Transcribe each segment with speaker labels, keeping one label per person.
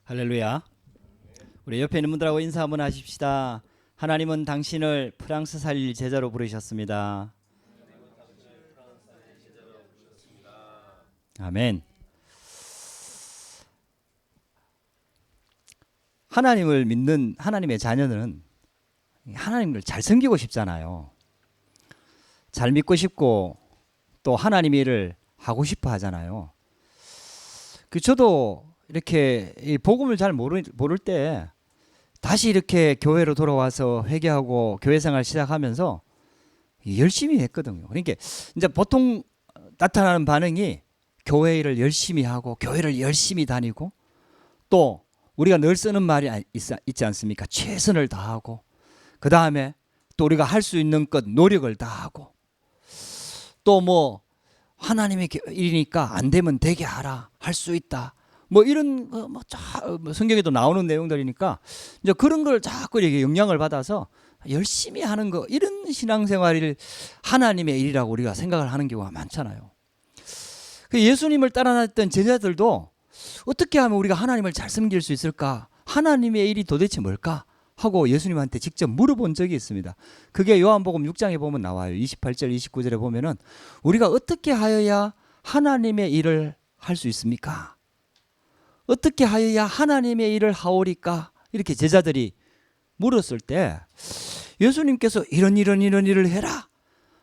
Speaker 1: 할렐루야. 우리 옆에 있는 분들하고 인사 한번 하십시다. 하나님은 당신을 프랑스 살릴 제자로 부르셨습니다. 아멘. 하나님을 믿는 하나님의 자녀는 하나님을 잘 섬기고 싶잖아요. 잘 믿고 싶고 또 하나님 일을 하고 싶어 하잖아요. 저도 이렇게 이 복음을 잘 모를 때 다시 이렇게 교회로 돌아와서 회개하고 교회 생활 시작하면서 열심히 했거든요. 그러니까 이제 보통 나타나는 반응이 교회 일을 열심히 하고 교회를 열심히 다니고 또 우리가 늘 쓰는 말이 있지 않습니까? 최선을 다하고 그 다음에 또 우리가 할 수 있는 것 노력을 다하고 또 뭐 하나님의 일이니까 안 되면 되게 하라, 할 수 있다. 뭐 이런 성경에도 나오는 내용들이니까 이제 그런 걸 자꾸 이렇게 영향을 받아서 열심히 하는 거, 이런 신앙생활을 하나님의 일이라고 우리가 생각을 하는 경우가 많잖아요. 예수님을 따라다녔던 제자들도 어떻게 하면 우리가 하나님을 잘 섬길 수 있을까? 하나님의 일이 도대체 뭘까? 하고 예수님한테 직접 물어본 적이 있습니다. 그게 요한복음 6장에 보면 나와요. 28절 29절에 보면은 우리가 어떻게 하여야 하나님의 일을 할 수 있습니까? 어떻게 하여야 하나님의 일을 하오리까? 이렇게 제자들이 물었을 때 예수님께서 이런 일을 해라,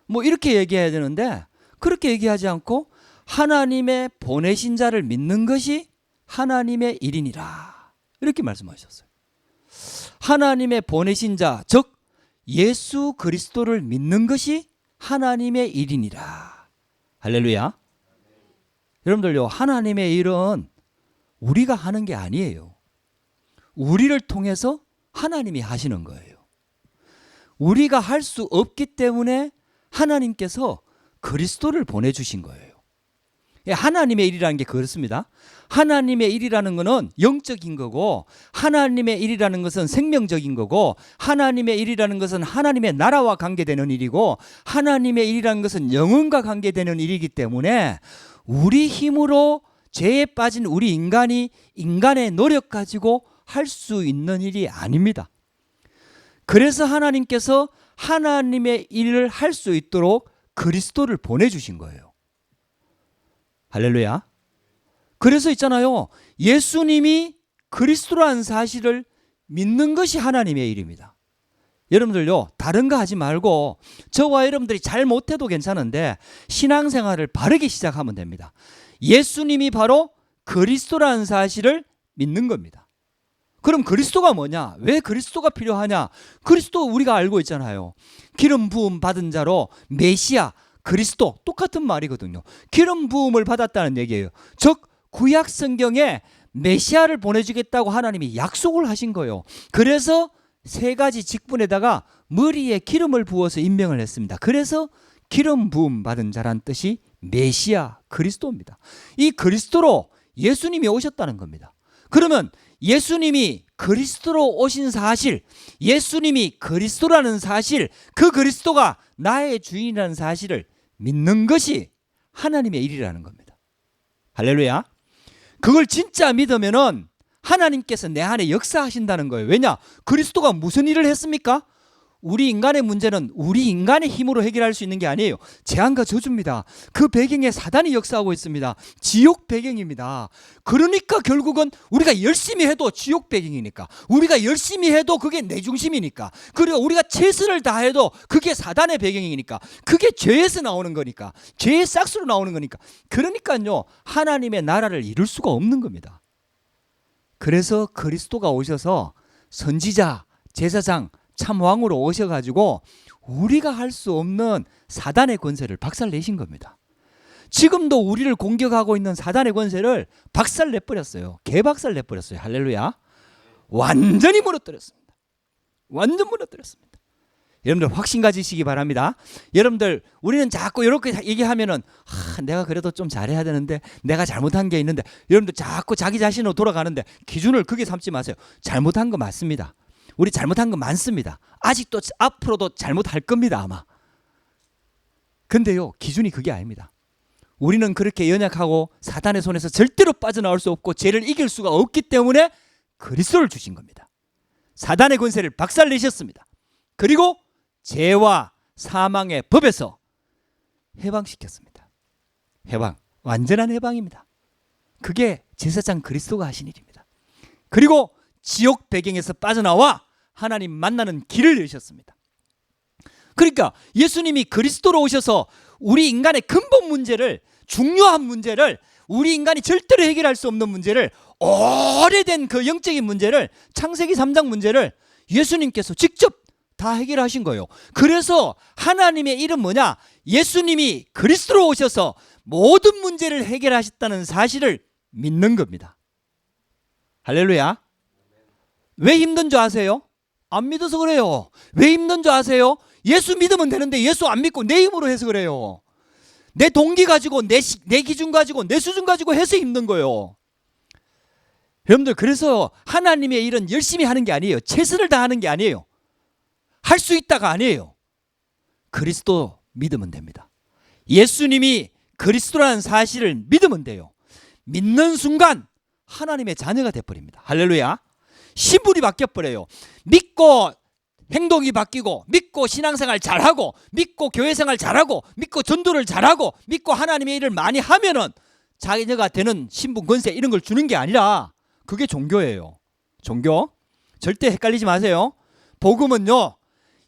Speaker 1: 뭐 이렇게 얘기해야 되는데 그렇게 얘기하지 않고 하나님의 보내신 자를 믿는 것이 하나님의 일이니라, 이렇게 말씀하셨어요. 하나님의 보내신 자, 즉 예수 그리스도를 믿는 것이 하나님의 일이니라. 할렐루야. 여러분들요, 하나님의 일은 우리가 하는 게 아니에요. 우리를 통해서 하나님이 하시는 거예요. 우리가 할 수 없기 때문에 하나님께서 그리스도를 보내주신 거예요. 하나님의 일이라는 게 그렇습니다. 하나님의 일이라는 것은 영적인 거고, 하나님의 일이라는 것은 생명적인 거고, 하나님의 일이라는 것은 하나님의 나라와 관계되는 일이고, 하나님의 일이라는 것은 영혼과 관계되는 일이기 때문에 우리 힘으로 죄에 빠진 우리 인간이 인간의 노력 가지고 할 수 있는 일이 아닙니다. 그래서 하나님께서 하나님의 일을 할 수 있도록 그리스도를 보내주신 거예요. 할렐루야. 그래서 있잖아요, 예수님이 그리스도라는 사실을 믿는 것이 하나님의 일입니다. 여러분들요, 다른 거 하지 말고 저와 여러분들이 잘 못해도 괜찮은데 신앙생활을 바르게 시작하면 됩니다. 예수님이 바로 그리스도라는 사실을 믿는 겁니다. 그럼 그리스도가 뭐냐? 왜 그리스도가 필요하냐? 그리스도 우리가 알고 있잖아요. 기름 부음 받은 자로 메시아, 그리스도, 똑같은 말이거든요. 기름 부음을 받았다는 얘기예요. 즉 구약 성경에 메시아를 보내주겠다고 하나님이 약속을 하신 거예요. 그래서 세 가지 직분에다가 머리에 기름을 부어서 임명을 했습니다. 그래서 기름 부음 받은 자란 뜻이 메시아, 그리스도입니다. 이 그리스도로 예수님이 오셨다는 겁니다. 그러면 예수님이 그리스도로 오신 사실, 예수님이 그리스도라는 사실, 그 그리스도가 나의 주인이라는 사실을 믿는 것이 하나님의 일이라는 겁니다. 할렐루야. 그걸 진짜 믿으면은 하나님께서 내 안에 역사하신다는 거예요. 왜냐? 그리스도가 무슨 일을 했습니까? 우리 인간의 문제는 우리 인간의 힘으로 해결할 수 있는 게 아니에요. 재앙과 저주입니다. 그 배경에 사단이 역사하고 있습니다. 지옥 배경입니다. 그러니까 결국은 우리가 열심히 해도 지옥 배경이니까, 우리가 열심히 해도 그게 내 중심이니까, 그리고 우리가 최선을 다해도 그게 사단의 배경이니까, 그게 죄에서 나오는 거니까, 죄의 싹수로 나오는 거니까, 그러니까요 하나님의 나라를 이룰 수가 없는 겁니다. 그래서 그리스도가 오셔서 선지자, 제사장, 참왕으로 오셔가지고 우리가 할 수 없는 사단의 권세를 박살내신 겁니다. 지금도 우리를 공격하고 있는 사단의 권세를 박살내버렸어요. 개박살내버렸어요. 할렐루야. 완전히 무너뜨렸습니다. 완전 무너뜨렸습니다. 여러분들 확신 가지시기 바랍니다. 여러분들, 우리는 자꾸 이렇게 얘기하면은 내가 그래도 좀 잘해야 되는데, 내가 잘못한 게 있는데, 여러분들 자꾸 자기 자신으로 돌아가는데 기준을 크게 삼지 마세요. 잘못한 거 맞습니다. 우리 잘못한 거 많습니다. 아직도 앞으로도 잘못할 겁니다, 아마. 근데요, 기준이 그게 아닙니다. 우리는 그렇게 연약하고 사단의 손에서 절대로 빠져나올 수 없고 죄를 이길 수가 없기 때문에 그리스도를 주신 겁니다. 사단의 권세를 박살내셨습니다. 그리고 죄와 사망의 법에서 해방시켰습니다. 해방, 완전한 해방입니다. 그게 제사장 그리스도가 하신 일입니다. 그리고 지옥 배경에서 빠져나와 하나님 만나는 길을 여셨습니다. 그러니까 예수님이 그리스도로 오셔서 우리 인간의 근본 문제를, 중요한 문제를, 우리 인간이 절대로 해결할 수 없는 문제를, 오래된 그 영적인 문제를, 창세기 3장 문제를 예수님께서 직접 다 해결하신 거예요. 그래서 하나님의 일은 뭐냐? 예수님이 그리스도로 오셔서 모든 문제를 해결하셨다는 사실을 믿는 겁니다. 할렐루야. 왜 힘든 줄 아세요? 안 믿어서 그래요. 왜 힘든 줄 아세요? 예수 믿으면 되는데 예수 안 믿고 내 힘으로 해서 그래요. 내 동기 가지고, 내 기준 가지고, 내 수준 가지고 해서 힘든 거예요. 여러분들, 그래서 하나님의 일은 열심히 하는 게 아니에요. 최선을 다하는 게 아니에요. 할 수 있다가 아니에요. 그리스도 믿으면 됩니다. 예수님이 그리스도라는 사실을 믿으면 돼요. 믿는 순간 하나님의 자녀가 돼버립니다. 할렐루야. 신분이 바뀌어버려요. 믿고 행동이 바뀌고, 믿고 신앙생활 잘하고, 믿고 교회생활 잘하고, 믿고 전도를 잘하고, 믿고 하나님의 일을 많이 하면은 자녀가 되는 신분, 권세 이런 걸 주는 게 아니라 그게 종교예요. 종교. 절대 헷갈리지 마세요. 복음은요,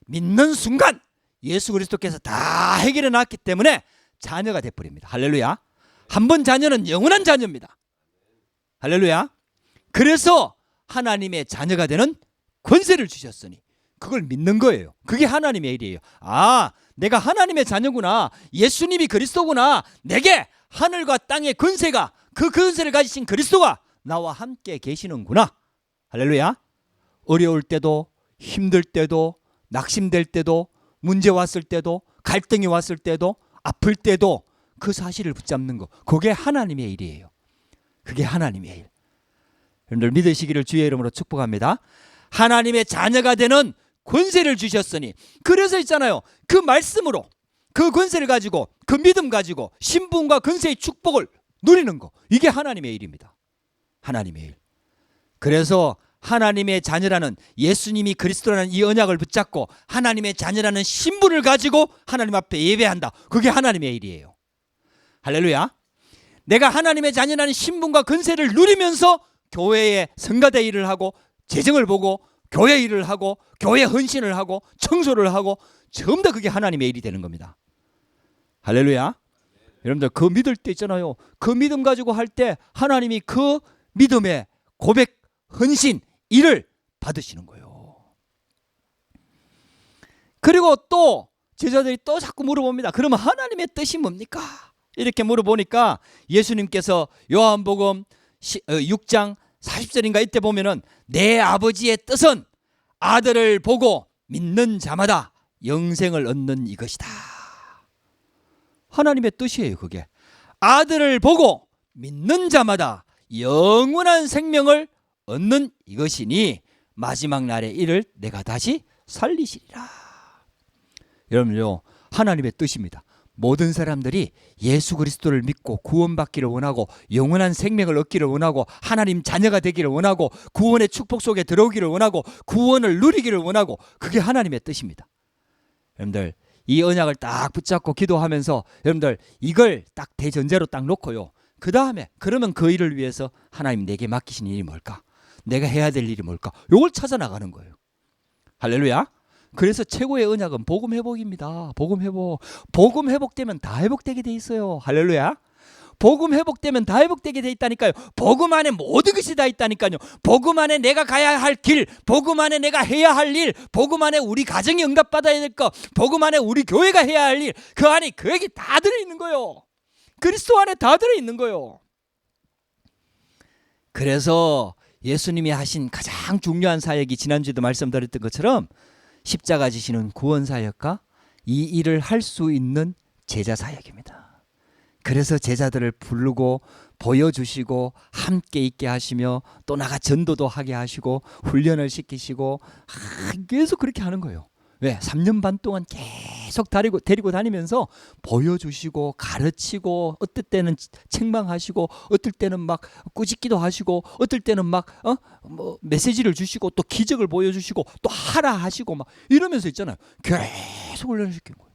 Speaker 1: 믿는 순간 예수 그리스도께서 다 해결해 놨기 때문에 자녀가 돼버립니다. 할렐루야. 한 번 자녀는 영원한 자녀입니다. 할렐루야. 그래서 하나님의 자녀가 되는 권세를 주셨으니 그걸 믿는 거예요. 그게 하나님의 일이에요. 아, 내가 하나님의 자녀구나. 예수님이 그리스도구나. 내게 하늘과 땅의 권세가, 그 권세를 가지신 그리스도가 나와 함께 계시는구나. 할렐루야. 어려울 때도, 힘들 때도, 낙심될 때도, 문제 왔을 때도, 갈등이 왔을 때도, 아플 때도 그 사실을 붙잡는 거, 그게 하나님의 일이에요. 그게 하나님의 일. 여러분들 믿으시기를 주의 이름으로 축복합니다. 하나님의 자녀가 되는 권세를 주셨으니, 그래서 있잖아요, 그 말씀으로, 그 권세를 가지고, 그 믿음 가지고 신분과 권세의 축복을 누리는 거, 이게 하나님의 일입니다. 하나님의 일. 그래서 하나님의 자녀라는, 예수님이 그리스도라는 이 언약을 붙잡고 하나님의 자녀라는 신분을 가지고 하나님 앞에 예배한다. 그게 하나님의 일이에요. 할렐루야. 내가 하나님의 자녀라는 신분과 권세를 누리면서 교회의 성가대 일을 하고, 재정을 보고, 교회 일을 하고, 교회 헌신을 하고, 청소를 하고, 전부 다 그게 하나님의 일이 되는 겁니다. 할렐루야. 여러분들, 그 믿을 때 있잖아요, 그 믿음 가지고 할 때 하나님이 그 믿음의 고백, 헌신, 일을 받으시는 거예요. 그리고 또 제자들이 또 자꾸 물어봅니다. 그러면 하나님의 뜻이 뭡니까? 이렇게 물어보니까 예수님께서 요한복음 6장 40절인가 이때 보면은, 내 아버지의 뜻은 아들을 보고 믿는 자마다 영생을 얻는 이것이다. 하나님의 뜻이에요. 그게 아들을 보고 믿는 자마다 영원한 생명을 얻는 이것이니 마지막 날에 이를 내가 다시 살리시리라. 여러분요, 하나님의 뜻입니다. 모든 사람들이 예수 그리스도를 믿고 구원받기를 원하고, 영원한 생명을 얻기를 원하고, 하나님 자녀가 되기를 원하고, 구원의 축복 속에 들어오기를 원하고, 구원을 누리기를 원하고, 그게 하나님의 뜻입니다. 여러분들, 이 언약을 딱 붙잡고 기도하면서 여러분들 이걸 딱 대전제로 딱 놓고요, 그 다음에 그러면 그 일을 위해서 하나님 내게 맡기신 일이 뭘까? 내가 해야 될 일이 뭘까? 이걸 찾아 나가는 거예요. 할렐루야. 그래서 최고의 언약은 복음 회복입니다. 복음 회복. 복음 회복되면 다 회복되게 돼 있어요. 할렐루야. 복음 회복되면 다 회복되게 돼 있다니까요. 복음 안에 모든 것이 다 있다니까요. 복음 안에 내가 가야 할 길, 복음 안에 내가 해야 할 일, 복음 안에 우리 가정이 응답받아야 될 것, 복음 안에 우리 교회가 해야 할 일, 그 안에 그에게 다 들어있는 거예요. 그리스도 안에 다 들어있는 거예요. 그래서 예수님이 하신 가장 중요한 사역이, 지난주에도 말씀드렸던 것처럼 십자가 지시는 구원 사역과 이 일을 할 수 있는 제자 사역입니다. 그래서 제자들을 부르고 보여주시고 함께 있게 하시며, 또 나가 전도도 하게 하시고 훈련을 시키시고 계속 그렇게 하는 거예요. 왜? 3년 반 동안 계속 데리고 다니면서 보여주시고 가르치고, 어떨 때는 책망하시고, 어떨 때는 막 꾸짖기도 하시고, 어떨 때는 막 뭐 메시지를 주시고, 또 기적을 보여주시고, 또 하라 하시고 막 이러면서 있잖아요. 계속 훈련시킨 거예요.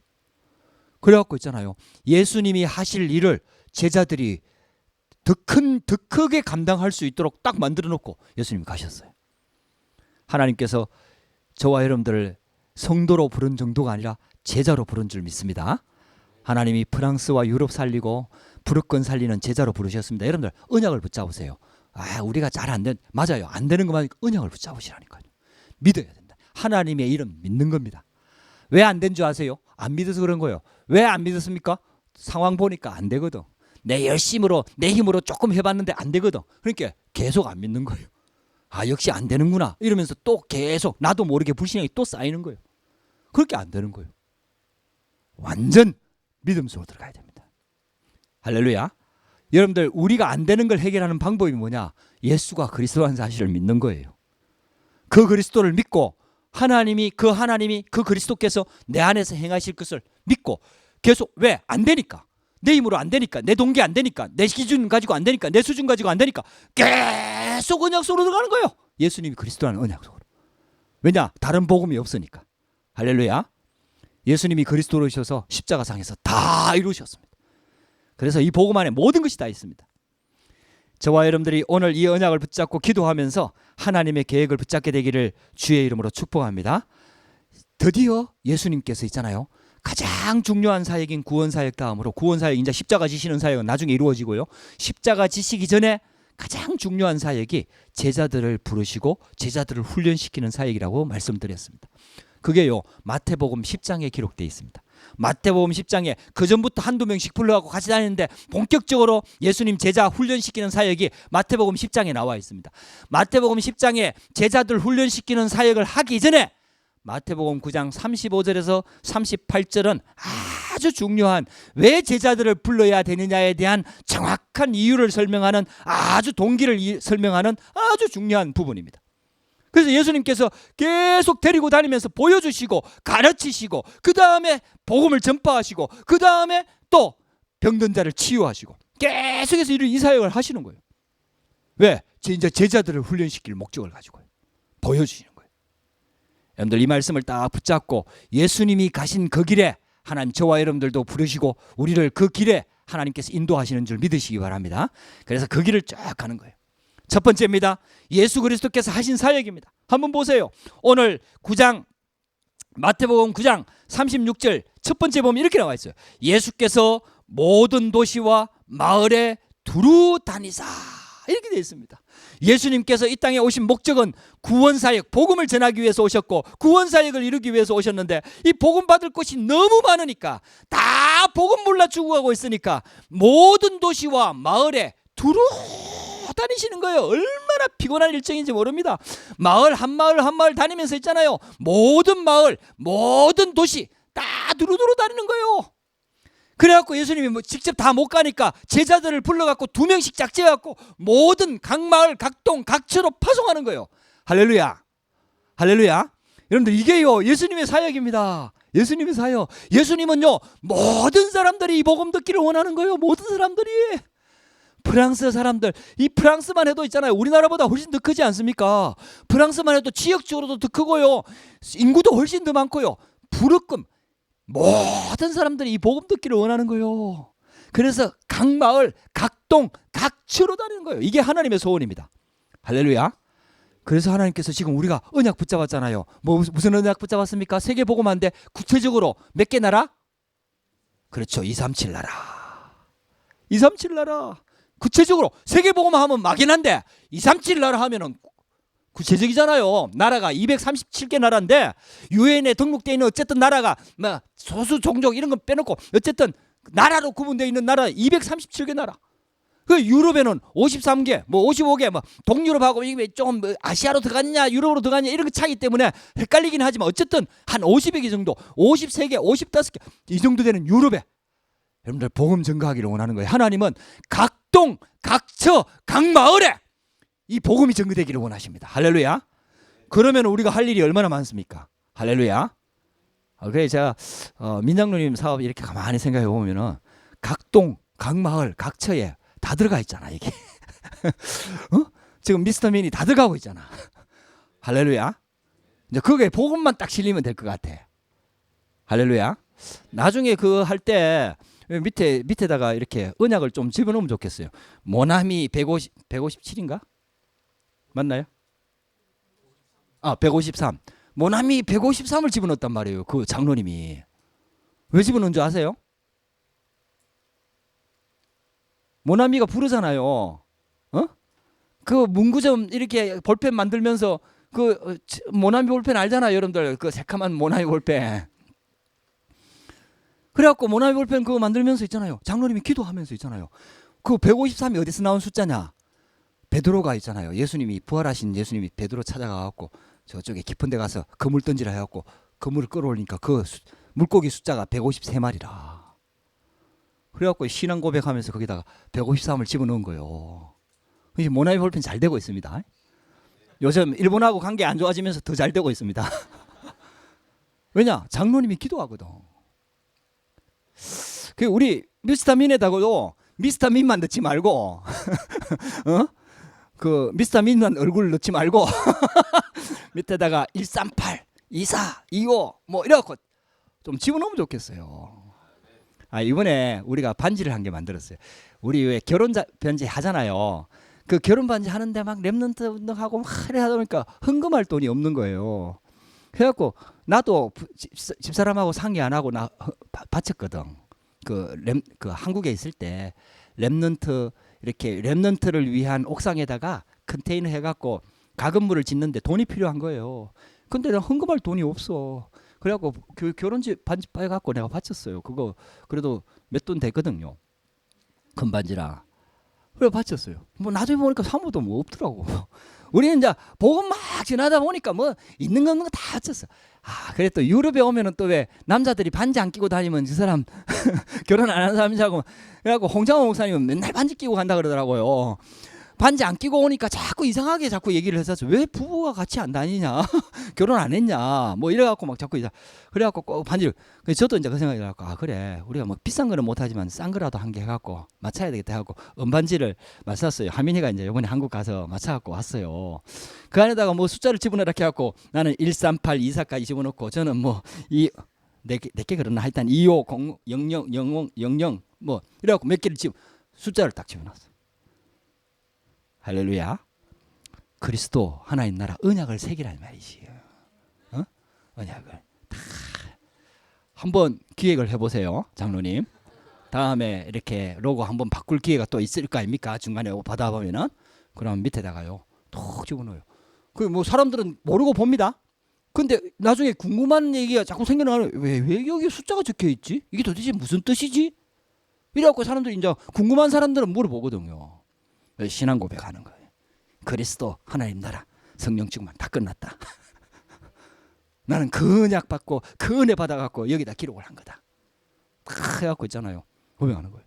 Speaker 1: 그래갖고 있잖아요. 예수님이 하실 일을 제자들이 더 크게 감당할 수 있도록 딱 만들어 놓고 예수님이 가셨어요. 하나님께서 저와 여러분들을 성도로 부른 정도가 아니라 제자로 부른 줄 믿습니다. 하나님이 프랑스와 유럽 살리고 부르권 살리는 제자로 부르셨습니다. 여러분들 언약을 붙잡으세요. 우리가 잘 안 된, 맞아요. 안 되는 것만 언약을 붙잡으시라니까요. 믿어야 된다. 하나님의 일은 믿는 겁니다. 왜 안 된 줄 아세요? 안 믿어서 그런 거예요. 왜 안 믿었습니까? 상황 보니까 안 되거든. 내 열심으로, 내 힘으로 조금 해봤는데 안 되거든. 그러니까 계속 안 믿는 거예요. 역시 안 되는구나 이러면서 또 계속 나도 모르게 불신앙이 또 쌓이는 거예요. 그렇게 안 되는 거예요. 완전 믿음 속으로 들어가야 됩니다. 할렐루야. 여러분들, 우리가 안 되는 걸 해결하는 방법이 뭐냐? 예수가 그리스도라는 사실을 믿는 거예요. 그 그리스도를 믿고 하나님이 그 그리스도께서 내 안에서 행하실 것을 믿고 계속, 왜? 안 되니까. 내 힘으로 안 되니까, 내 동기 안 되니까, 내 기준 가지고 안 되니까, 내 수준 가지고 안 되니까 계속 언약 속으로 들어가는 거예요. 예수님이 그리스도라는 언약 속으로. 왜냐? 다른 복음이 없으니까. 할렐루야. 예수님이 그리스도로셔서 십자가상에서 다 이루셨습니다. 그래서 이 복음 안에 모든 것이 다 있습니다. 저와 여러분들이 오늘 이 언약을 붙잡고 기도하면서 하나님의 계획을 붙잡게 되기를 주의 이름으로 축복합니다. 드디어 예수님께서 있잖아요. 가장 중요한 사역인 구원사역 다음으로, 구원사역 이제 십자가 지시는 사역은 나중에 이루어지고요. 십자가 지시기 전에 가장 중요한 사역이 제자들을 부르시고 제자들을 훈련시키는 사역이라고 말씀드렸습니다. 그게요, 마태복음 10장에 기록되어 있습니다. 마태복음 10장에 그 전부터 한두 명씩 불러가고 같이 다니는데 본격적으로 예수님 제자 훈련시키는 사역이 마태복음 10장에 나와 있습니다. 마태복음 10장에 제자들 훈련시키는 사역을 하기 전에 마태복음 9장 35절에서 38절은 아주 중요한, 왜 제자들을 불러야 되느냐에 대한 정확한 이유를 설명하는, 아주 동기를 설명하는 아주 중요한 부분입니다. 그래서 예수님께서 계속 데리고 다니면서 보여주시고 가르치시고, 그 다음에 복음을 전파하시고, 그 다음에 또 병든 자를 치유하시고, 계속해서 이 사역을 하시는 거예요. 왜? 이제 제자들을 훈련시킬 목적을 가지고요. 보여주시는 거예요. 여러분들, 이 말씀을 딱 붙잡고 예수님이 가신 그 길에 하나님 저와 여러분들도 부르시고 우리를 그 길에 하나님께서 인도하시는 줄 믿으시기 바랍니다. 그래서 그 길을 쫙 가는 거예요. 첫 번째입니다. 예수 그리스도께서 하신 사역입니다. 한번 보세요. 오늘 9장, 마태복음 9장 36절 첫 번째 보면 이렇게 나와 있어요. 예수께서 모든 도시와 마을에 두루 다니사, 이렇게 되어 있습니다. 예수님께서 이 땅에 오신 목적은 구원사역, 복음을 전하기 위해서 오셨고 구원사역을 이루기 위해서 오셨는데, 이 복음 받을 곳이 너무 많으니까, 다 복음 몰라 죽어가고 있으니까 모든 도시와 마을에 두루 다니시는 거예요. 얼마나 피곤한 일정인지 모릅니다. 마을 한 마을 다니면서 있잖아요. 모든 마을, 모든 도시 다 두루두루 다니는 거예요. 그래갖고 예수님이 직접 다 못 가니까 제자들을 불러갖고 2명씩 짝지어갖고 모든 각 마을, 각 동, 각 처로 파송하는 거예요. 할렐루야. 할렐루야. 여러분들, 이게요 예수님의 사역입니다. 예수님의 사역. 예수님은요 모든 사람들이 이 복음 듣기를 원하는 거예요. 모든 사람들이. 프랑스 사람들, 이 프랑스만 해도 있잖아요. 우리나라보다 훨씬 더 크지 않습니까? 프랑스만 해도 지역적으로도 더 크고요. 인구도 훨씬 더 많고요. 부르끔 모든 사람들이 이 복음 듣기를 원하는 거예요. 그래서 각 마을, 각 동, 각 처로 다니는 거예요. 이게 하나님의 소원입니다. 할렐루야. 그래서 하나님께서 지금 우리가 언약 붙잡았잖아요. 무슨 언약 붙잡았습니까? 세계 복음화인데 구체적으로 몇 개 나라? 그렇죠. 237 나라. 237 나라. 구체적으로 세계 복음화 하면 막연한데 237 나라 하면은 구체적이잖아요. 나라가 237개 나라인데 유엔에 등록되어 있는 어쨌든 나라가 뭐 소수 종족 이런 건 빼놓고 어쨌든 나라로 구분되어 있는 나라 237개 나라. 그 유럽에는 53개, 뭐 55개, 뭐 동유럽하고 이게 조금 뭐 아시아로 들어갔냐, 유럽으로 들어갔냐 이런 거 차기 때문에 헷갈리긴 하지만 어쨌든 한 50여 개 정도, 53개, 55개 이 정도 되는 유럽에 여러분들 복음 전가하기를 원하는 거예요. 하나님은 각 동, 각 처, 각 마을에 이 복음이 전개되기를 원하십니다. 할렐루야. 그러면 우리가 할 일이 얼마나 많습니까? 할렐루야. 그래 제가 민장로님 사업 이렇게 가만히 생각해 보면은 각 동, 각 마을, 각 처에 다 들어가 있잖아 이게. 어? 지금 미스터 민이 다 들어가고 있잖아. 할렐루야. 이제 그게 복음만 딱 실리면 될 것 같아. 할렐루야. 나중에 그 할 때 밑에다가 이렇게 언약을 좀 집어넣으면 좋겠어요. 모나미 157인가? 맞나요? 153. 모나미 153을 집어넣었단 말이에요. 그 장로님이. 왜 집어넣은 줄 아세요? 모나미가 부르잖아요. 그 문구점 이렇게 볼펜 만들면서 그 모나미 볼펜 알잖아요, 여러분들. 그 새카만 모나미 볼펜. 그래갖고 모나미 볼펜 그거 만들면서 있잖아요. 장로님이 기도하면서 있잖아요. 그 153이 어디서 나온 숫자냐? 베드로가 있잖아요. 예수님이 부활하신 예수님이 베드로 찾아가갖고 저쪽에 깊은 데 가서 그물 던지라 해갖고 그물을 끌어올리니까 그 물고기 숫자가 153마리라. 그래갖고 신앙 고백하면서 거기다가 153을 집어넣은 거예요. 이제 모나미 볼펜 잘 되고 있습니다. 요즘 일본하고 관계 안 좋아지면서 더 잘 되고 있습니다. 왜냐? 장로님이 기도하거든. 그 우리 미스터민에다가도 미스터민만 넣지 말고 그 미스터민만 얼굴 넣지 말고 밑에다가 138, 24, 25 뭐 이래갖고 좀 집어넣으면 좋겠어요. 이번에 우리가 반지를 한 개 만들었어요. 우리 왜 결혼 반지 하잖아요. 그 결혼 반지 하는데 막 랩런트 운동하고 막 이래 하다 보니까 헌금할 돈이 없는 거예요. 그래갖고 나도 집사람하고 상의 안 하고 나 바쳤거든. 그 한국에 있을 때 랩런트 이렇게 랩런트를 위한 옥상에다가 컨테이너 해갖고 가건물을 짓는데 돈이 필요한 거예요. 근데 나 헌금할 돈이 없어. 그래갖고 결혼지 반지 빼갖고 내가 바쳤어요. 그거 그래도 몇 돈 됐거든요. 큰 반지라. 그래 바쳤어요. 뭐 나중에 보니까 사모도 뭐 없더라고. 우리는 이제 복음 막 지나다 보니까 뭐 있는 거 없는 거 다 바쳤어. 그래 또 유럽에 오면은 또 왜 남자들이 반지 안 끼고 다니면 그 사람 결혼 안 하는 사람이라고. 그래갖고 홍장호 목사님은 맨날 반지 끼고 간다 그러더라고요. 반지 안 끼고 오니까 자꾸 이상하게 자꾸 얘기를 해서 왜 부부가 같이 안 다니냐 결혼 안 했냐 뭐 이래갖고 막 자꾸 그래갖고 꼭 반지를. 저도 이제 그 생각이 나갖고 그래 우리가 뭐 비싼 거는 못하지만 싼 거라도 한 개 해갖고 맞춰야 되겠다 해갖고 은반지를 맞췄어요. 하민이가 이제 이번에 한국 가서 맞춰갖고 왔어요. 그 안에다가 뭐 숫자를 집어넣으라 해갖고 나는 138, 24까지 집어넣고 저는 뭐 내게 그러나 하여튼 25, 00, 00, 00 뭐 이래갖고 몇 개를 숫자를 딱 집어넣었어. 할렐루야. 그리스도 하나님 나라 언약을 새기란 말이지. 언약을 다 한번 기획을 해보세요, 장로님. 다음에 이렇게 로고 한번 바꿀 기회가 또 있을 거 아닙니까? 중간에 받아보면은 그럼 밑에다가요 톡 집어넣어요. 그 뭐 사람들은 모르고 봅니다. 근데 나중에 궁금한 얘기가 자꾸 생겨나요. 왜 여기 숫자가 적혀 있지? 이게 도대체 무슨 뜻이지? 이래갖고 사람들이 이제 궁금한 사람들은 물어보거든요. 신앙 고백하는 거예요. 그리스도 하나님 나라 성령 충만 다 끝났다. 나는 그 언약 받고 그 은혜 받아갖고 여기다 기록을 한 거다. 다 해갖고 있잖아요. 고백하는 거예요.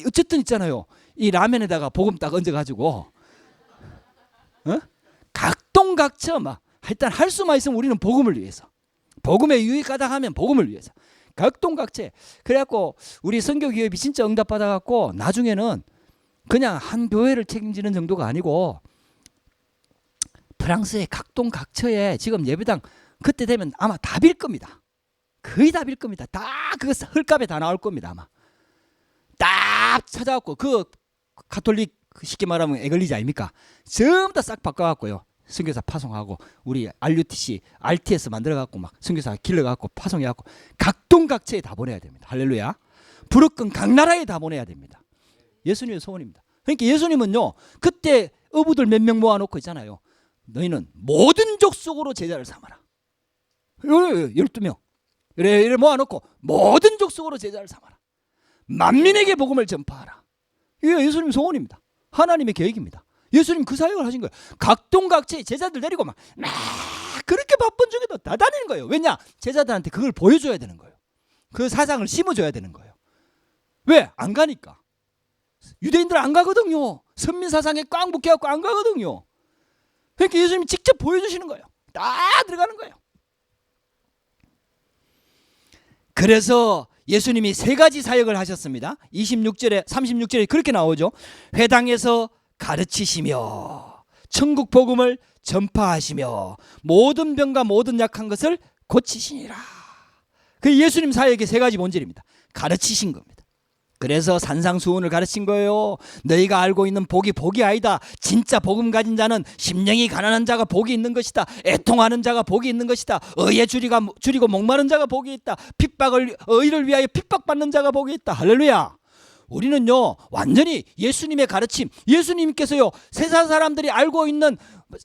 Speaker 1: 어쨌든 있잖아요. 이 라면에다가 복음 딱 얹어가지고 각동각처 막 일단 할 수만 있으면 우리는 복음을 위해서 복음에 유익하다 하면 복음을 위해서 각동각체. 그래갖고 우리 선교기업이 진짜 응답 받아갖고 나중에는 그냥 한 교회를 책임지는 정도가 아니고 프랑스의 각동각처에 지금 예배당 그때 되면 아마 다 빌 겁니다. 거의 다 빌 겁니다. 다 그 헐값에 다 나올 겁니다. 아마 딱 찾아갖고 그 가톨릭 쉽게 말하면 에글리지 아닙니까? 전부 다 싹 바꿔갖고요. 선교사 파송하고 우리 RUTC, RTS 만들어갖고 막 선교사 길러갖고 파송해갖고 각동각처에 다 보내야 됩니다. 할렐루야. 부르권 각 나라에 다 보내야 됩니다. 예수님의 소원입니다. 그러니까 예수님은요 그때 어부들 몇 명 모아놓고 있잖아요. 너희는 모든 족속으로 제자를 삼아라. 12명 이래 모아놓고 모든 족속으로 제자를 삼아라. 만민에게 복음을 전파하라. 이게 예수님 소원입니다. 하나님의 계획입니다. 예수님 그 사역을 하신 거예요. 각동각처에 제자들 데리고 막 그렇게 바쁜 중에도 다 다니는 거예요. 왜냐? 제자들한테 그걸 보여줘야 되는 거예요. 그 사상을 심어줘야 되는 거예요. 왜? 안 가니까. 유대인들 안 가거든요. 선민 사상에 꽉 묶여갖고 안 가거든요. 그러니까 예수님이 직접 보여주시는 거예요. 다 들어가는 거예요. 그래서 예수님이 세 가지 사역을 하셨습니다. 26절에 36절에 그렇게 나오죠. 회당에서 가르치시며 천국 복음을 전파하시며 모든 병과 모든 약한 것을 고치시니라. 그 예수님 사역의 세 가지 본질입니다. 가르치신 겁니다. 그래서 산상수훈을 가르친 거예요. 너희가 알고 있는 복이 아니다. 진짜 복음 가진 자는 심령이 가난한 자가 복이 있는 것이다. 애통하는 자가 복이 있는 것이다. 의에 줄이고 목마른 자가 복이 있다. 의를 위하여 핍박받는 자가 복이 있다. 할렐루야. 우리는요 완전히 예수님의 가르침, 예수님께서요 세상 사람들이 알고 있는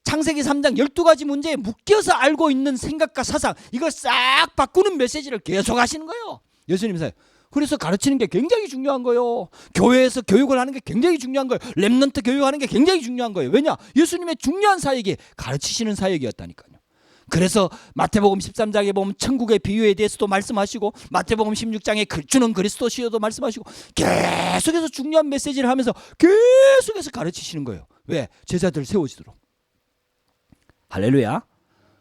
Speaker 1: 창세기 3장 12가지 문제에 묶여서 알고 있는 생각과 사상, 이걸 싹 바꾸는 메시지를 계속 하시는 거예요. 예수님 사역. 그래서 가르치는 게 굉장히 중요한 거예요. 교회에서 교육을 하는 게 굉장히 중요한 거예요. 렘넌트 교육하는 게 굉장히 중요한 거예요. 왜냐? 예수님의 중요한 사역이 가르치시는 사역이었다니까요. 그래서 마태복음 13장에 보면 천국의 비유에 대해서도 말씀하시고 마태복음 16장에 주는 그리스도시여도 말씀하시고 계속해서 중요한 메시지를 하면서 계속해서 가르치시는 거예요. 왜? 제자들 세워지도록. 할렐루야.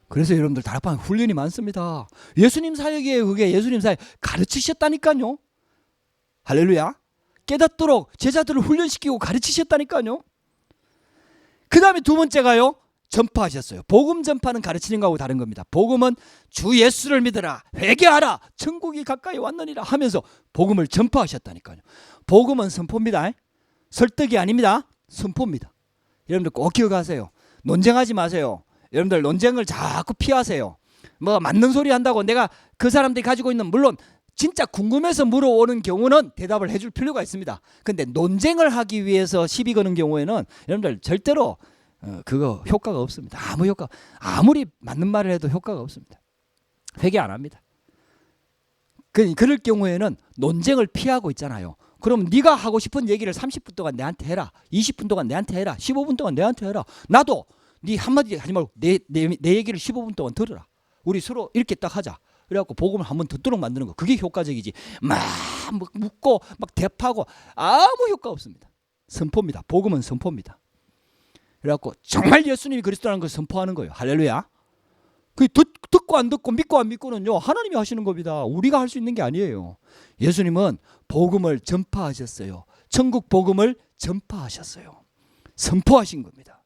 Speaker 1: 그래서 여러분들 다락방 훈련이 많습니다. 예수님 사역이에요. 그게 예수님 사역. 가르치셨다니까요. 할렐루야. 깨닫도록 제자들을 훈련시키고 가르치셨다니까요. 그 다음에 두 번째가요, 전파하셨어요. 복음 전파는 가르치는 거하고 다른 겁니다. 복음은 주 예수를 믿으라, 회개하라, 천국이 가까이 왔느니라 하면서 복음을 전파하셨다니까요. 복음은 선포입니다. 설득이 아닙니다. 선포입니다. 여러분들 꼭 기억하세요. 논쟁하지 마세요. 여러분들 논쟁을 자꾸 피하세요. 뭐 맞는 소리 한다고 내가 그 사람들이 가지고 있는, 물론 진짜 궁금해서 물어오는 경우는 대답을 해줄 필요가 있습니다. 근데 논쟁을 하기 위해서 시비 거는 경우에는 여러분들 절대로 그거 효과가 없습니다. 아무리 맞는 말을 해도 효과가 없습니다. 회개 안 합니다. 그럴 경우에는 논쟁을 피하고 있잖아요. 그럼 네가 하고 싶은 얘기를 30분 동안 내한테 해라. 20분 동안 내한테 해라. 15분 동안 내한테 해라. 나도 네 한마디 하지 말고 내 얘기를 15분 동안 들으라. 우리 서로 이렇게 딱 하자. 그래갖고 복음을 한번 듣도록 만드는 거, 그게 효과적이지. 막 묻고 막 대파고 아무 효과 없습니다. 선포입니다. 복음은 선포입니다. 그래갖고 정말 예수님이 그리스도라는 걸 선포하는 거예요. 할렐루야. 그 듣고 안 듣고 믿고 안 믿고는요 하나님이 하시는 겁니다. 우리가 할 수 있는 게 아니에요. 예수님은 복음을 전파하셨어요. 천국 복음을 전파하셨어요. 선포하신 겁니다.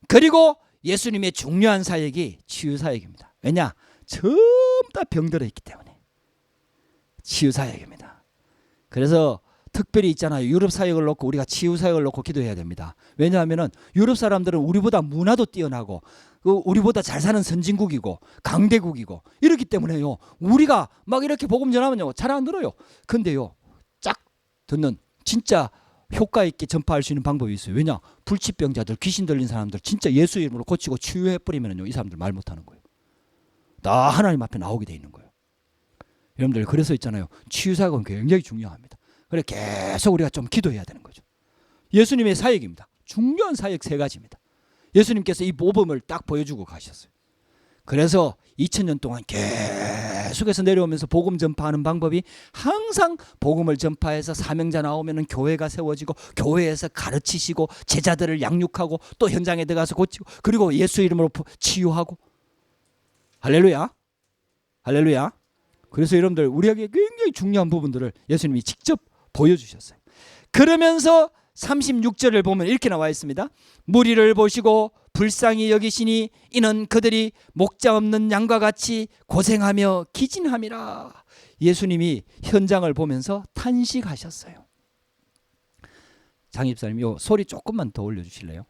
Speaker 1: 그리고 예수님의 중요한 사역이 치유 사역입니다. 왜냐? 전부 다 병들어 있기 때문에 치유 사역입니다. 그래서 특별히 있잖아요. 유럽 사역을 놓고 우리가 치유 사역을 놓고 기도해야 됩니다. 왜냐하면 유럽 사람들은 우리보다 문화도 뛰어나고 우리보다 잘 사는 선진국이고 강대국이고 이렇기 때문에요. 우리가 막 이렇게 복음 전하면요 잘 안 들어요. 근데요 쫙 듣는 진짜 효과 있게 전파할 수 있는 방법이 있어요. 왜냐? 불치병자들, 귀신 들린 사람들 진짜 예수 이름으로 고치고 치유해버리면요 이 사람들 말 못하는 거예요. 다 하나님 앞에 나오게 돼 있는 거예요. 여러분들 그래서 있잖아요. 치유사역은 굉장히 중요합니다. 그래 계속 우리가 좀 기도해야 되는 거죠. 예수님의 사역입니다. 중요한 사역 세 가지입니다. 예수님께서 이 모범을 딱 보여주고 가셨어요. 그래서 2000년 동안 계속해서 내려오면서 복음 전파하는 방법이 항상 복음을 전파해서 사명자 나오면 교회가 세워지고 교회에서 가르치시고 제자들을 양육하고 또 현장에 들어가서 고치고 그리고 예수 이름으로 치유하고. 할렐루야. 할렐루야. 그래서 여러분들 우리에게 굉장히 중요한 부분들을 예수님이 직접 보여주셨어요. 그러면서 36절을 보면 이렇게 나와 있습니다. 무리를 보시고 불쌍히 여기시니 이는 그들이 목자 없는 양과 같이 고생하며 기진함이라. 예수님이 현장을 보면서 탄식하셨어요. 장입사님 요 소리 조금만 더 올려주실래요?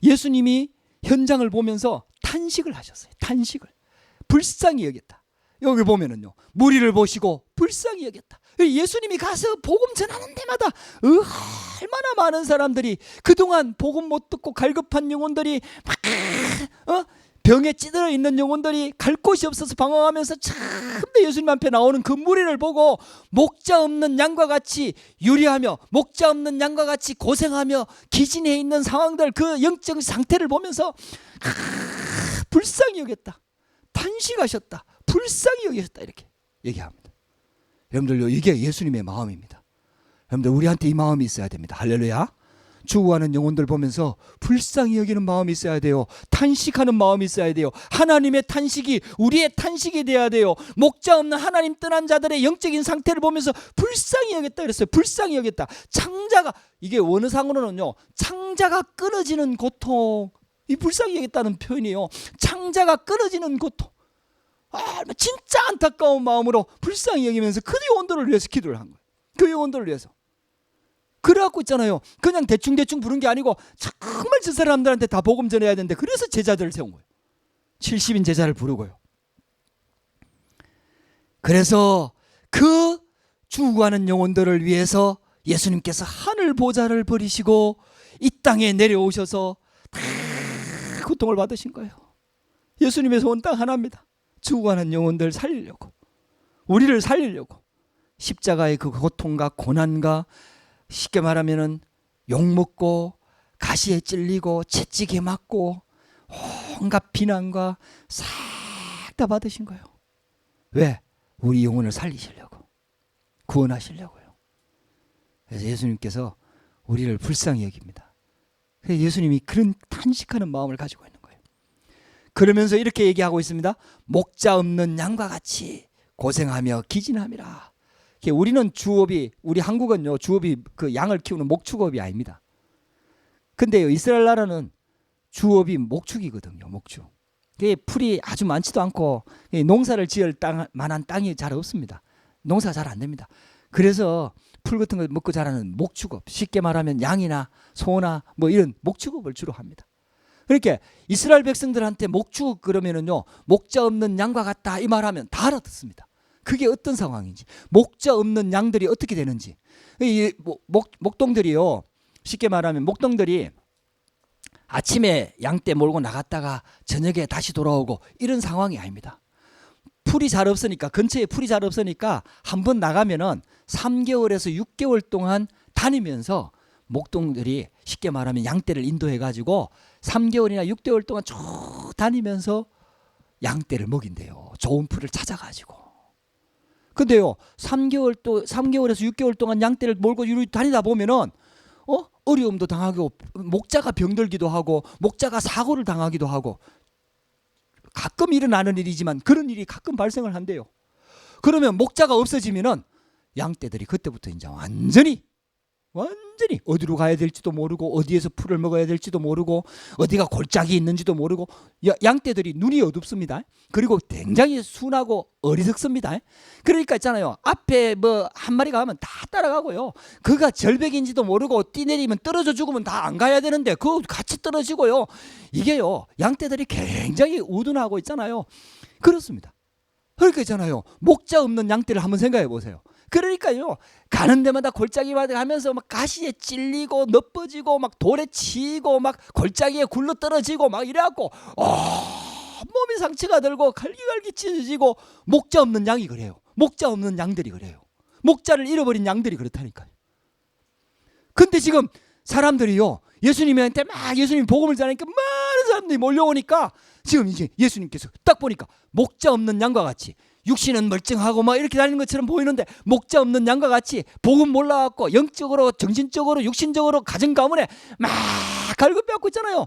Speaker 1: 예수님이 현장을 보면서 탄식을 하셨어요. 탄식을. 불쌍히 여겼다. 여기 보면은요 무리를 보시고 불쌍히 여겼다. 예수님이 가서 복음 전하는 데마다 얼마나 많은 사람들이 그동안 복음 못 듣고 갈급한 영혼들이 막 병에 찌들어 있는 영혼들이 갈 곳이 없어서 방황하면서 참내 예수님 앞에 나오는 그 무리를 보고 목자 없는 양과 같이 유리하며 목자 없는 양과 같이 고생하며 기진해 있는 상황들, 그 영적 상태를 보면서 불쌍히 여겼다. 탄식하셨다. 불쌍히 여기셨다. 이렇게 얘기합니다. 여러분들 이게 예수님의 마음입니다. 여러분들 우리한테 이 마음이 있어야 됩니다. 할렐루야. 죽어가는 영혼들 보면서 불쌍히 여기는 마음이 있어야 돼요. 탄식하는 마음이 있어야 돼요. 하나님의 탄식이 우리의 탄식이 돼야 돼요. 목자 없는 하나님 떠난 자들의 영적인 상태를 보면서 불쌍히 여겼다 그랬어요. 불쌍히 여겼다. 창자가, 이게 원어상으로는요, 창자가 끊어지는 고통, 이 불쌍히 여겼다는 표현이에요. 창자가 끊어지는 고통. 진짜 안타까운 마음으로 불쌍히 여기면서 그 영혼들을 위해서 기도를 한 거예요. 그 영혼들을 위해서. 그래갖고 있잖아요, 그냥 대충 부른 게 아니고 정말 저 사람들한테 다 복음 전해야 되는데, 그래서 제자들을 세운 거예요. 70인 제자를 부르고요. 그래서 그 죽어가는 영혼들을 위해서 예수님께서 하늘 보좌를 버리시고 이 땅에 내려오셔서 다 고통을 받으신 거예요. 예수님의 소원 딱 하나입니다. 죽어가는 영혼들 살리려고, 우리를 살리려고 십자가의 그 고통과 고난과, 쉽게 말하면은 욕먹고 가시에 찔리고 채찍에 맞고 온갖 비난과 싹 다 받으신 거예요. 왜? 우리 영혼을 살리시려고, 구원하시려고요. 그래서 예수님께서 우리를 불쌍히 여깁니다. 그래서 예수님이 그런 탄식하는 마음을 가지고 있는 거예요. 그러면서 이렇게 얘기하고 있습니다. 목자 없는 양과 같이 고생하며 기진함이라. 우리는 주업이, 우리 한국은요, 주업이 그 양을 키우는 목축업이 아닙니다. 근데요, 이스라엘 나라는 주업이 목축이거든요. 목축. 풀이 아주 많지도 않고 농사를 지을 만한 땅이 잘 없습니다. 농사가 잘 안 됩니다. 그래서 풀 같은 걸 먹고 자라는 목축업, 쉽게 말하면 양이나 소나 뭐 이런 목축업을 주로 합니다. 그러니까 이스라엘 백성들한테 목축업 그러면은요, 목자 없는 양과 같다 이 말하면 다 알아듣습니다. 그게 어떤 상황인지, 목자 없는 양들이 어떻게 되는지. 이 목동들이요, 쉽게 말하면 목동들이 아침에 양떼 몰고 나갔다가 저녁에 다시 돌아오고 이런 상황이 아닙니다. 풀이 잘 없으니까, 근처에 풀이 잘 없으니까 한번 나가면은 3개월에서 6개월 동안 다니면서 목동들이 쉽게 말하면 양떼를 인도해 가지고 3개월이나 6개월 동안 쭉 다니면서 양떼를 먹인대요. 좋은 풀을 찾아 가지고. 근데요, 3개월에서 6개월 동안 양떼를 몰고 다니다 보면은 어려움도 당하고, 목자가 병들기도 하고, 목자가 사고를 당하기도 하고, 가끔 일어나는 일이지만 그런 일이 가끔 발생을 한대요. 그러면 목자가 없어지면은 양떼들이 그때부터 이제 완전히 어디로 가야 될지도 모르고, 어디에서 풀을 먹어야 될지도 모르고, 어디가 골짜기 있는지도 모르고, 양떼들이 눈이 어둡습니다. 그리고 굉장히 순하고 어리석습니다. 그러니까 있잖아요, 앞에 뭐 한 마리가 가면 다 따라가고요, 그가 절벽인지도 모르고 뛰내리면 떨어져 죽으면 다 안 가야 되는데 그거 같이 떨어지고요. 이게요, 양떼들이 굉장히 우둔하고 있잖아요. 그렇습니다. 그러니까 있잖아요, 목자 없는 양떼를 한번 생각해 보세요. 그러니까요, 가는 데마다 골짜기마다 가면서 막 가시에 찔리고 너퍼지고 막 돌에 치이고 막 골짜기에 굴러 떨어지고 막 이래갖고 몸이 상처가 들고 갈기갈기 찢어지고, 목자 없는 양이 그래요. 목자 없는 양들이 그래요. 목자를 잃어버린 양들이 그렇다니까요. 근데 지금 사람들이요, 예수님한테 막 예수님 복음을 전하니까 많은 사람들이 몰려오니까 지금 이제 예수님께서 딱 보니까 목자 없는 양과 같이, 육신은 멀쩡하고 막 이렇게 다니는 것처럼 보이는데 목자 없는 양과 같이 복음 몰라갖고 영적으로, 정신적으로, 육신적으로, 가정 가문에 막 갈급해갖고 있잖아요.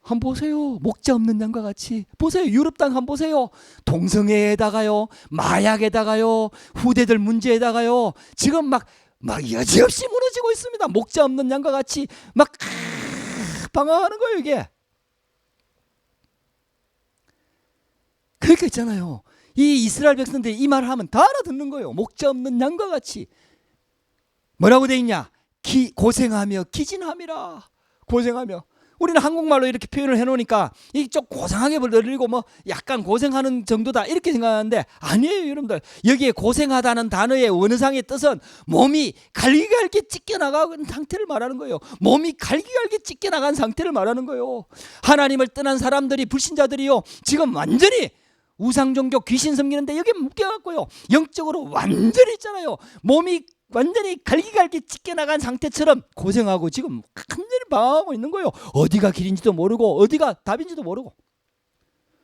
Speaker 1: 한번 보세요. 목자 없는 양과 같이 보세요. 유럽 땅 한번 보세요. 동성애에다가요, 마약에다가요, 후대들 문제에다가요, 지금 막 여지없이 무너지고 있습니다. 목자 없는 양과 같이 막 방황하는 거예요, 이게. 그러니까 있잖아요, 이 이스라엘 백성들이 이 말을 하면 다 알아듣는 거예요. 목자 없는 양과 같이. 뭐라고 돼 있냐? 고생하며 기진함이라. 고생하며. 우리는 한국말로 이렇게 표현을 해놓으니까 이게 좀 고상하게 들리고 뭐 약간 고생하는 정도다 이렇게 생각하는데 아니에요, 여러분들. 여기에 고생하다는 단어의 원어상의 뜻은 몸이 갈기갈기 찢겨나간 상태를 말하는 거예요. 몸이 갈기갈기 찢겨나간 상태를 말하는 거예요. 하나님을 떠난 사람들이, 불신자들이요, 지금 완전히 우상종교 귀신 섬기는데 여기에 묶여갖고요, 영적으로 완전히 있잖아요, 몸이 완전히 갈기갈기 찢겨나간 상태처럼 고생하고 지금 완전히 방황하고 있는 거예요. 어디가 길인지도 모르고 어디가 답인지도 모르고.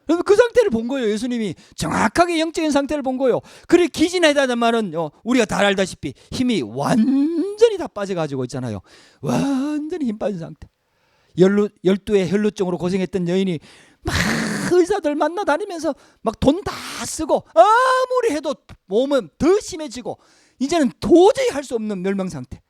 Speaker 1: 그래서 그 상태를 본 거예요. 예수님이 정확하게 영적인 상태를 본 거예요. 그래, 기진하다는 말은 우리가 다 알다시피 힘이 완전히 완전히 다 빠져가지고 있잖아요. 완전히 힘 빠진 상태. 12의 혈루증으로 고생했던 여인이 막 의사들 만나다니면서 막 돈 다 쓰고 아무리 해도 몸은 더 심해지고 이제는 도저히 할 수 없는 멸망 상태.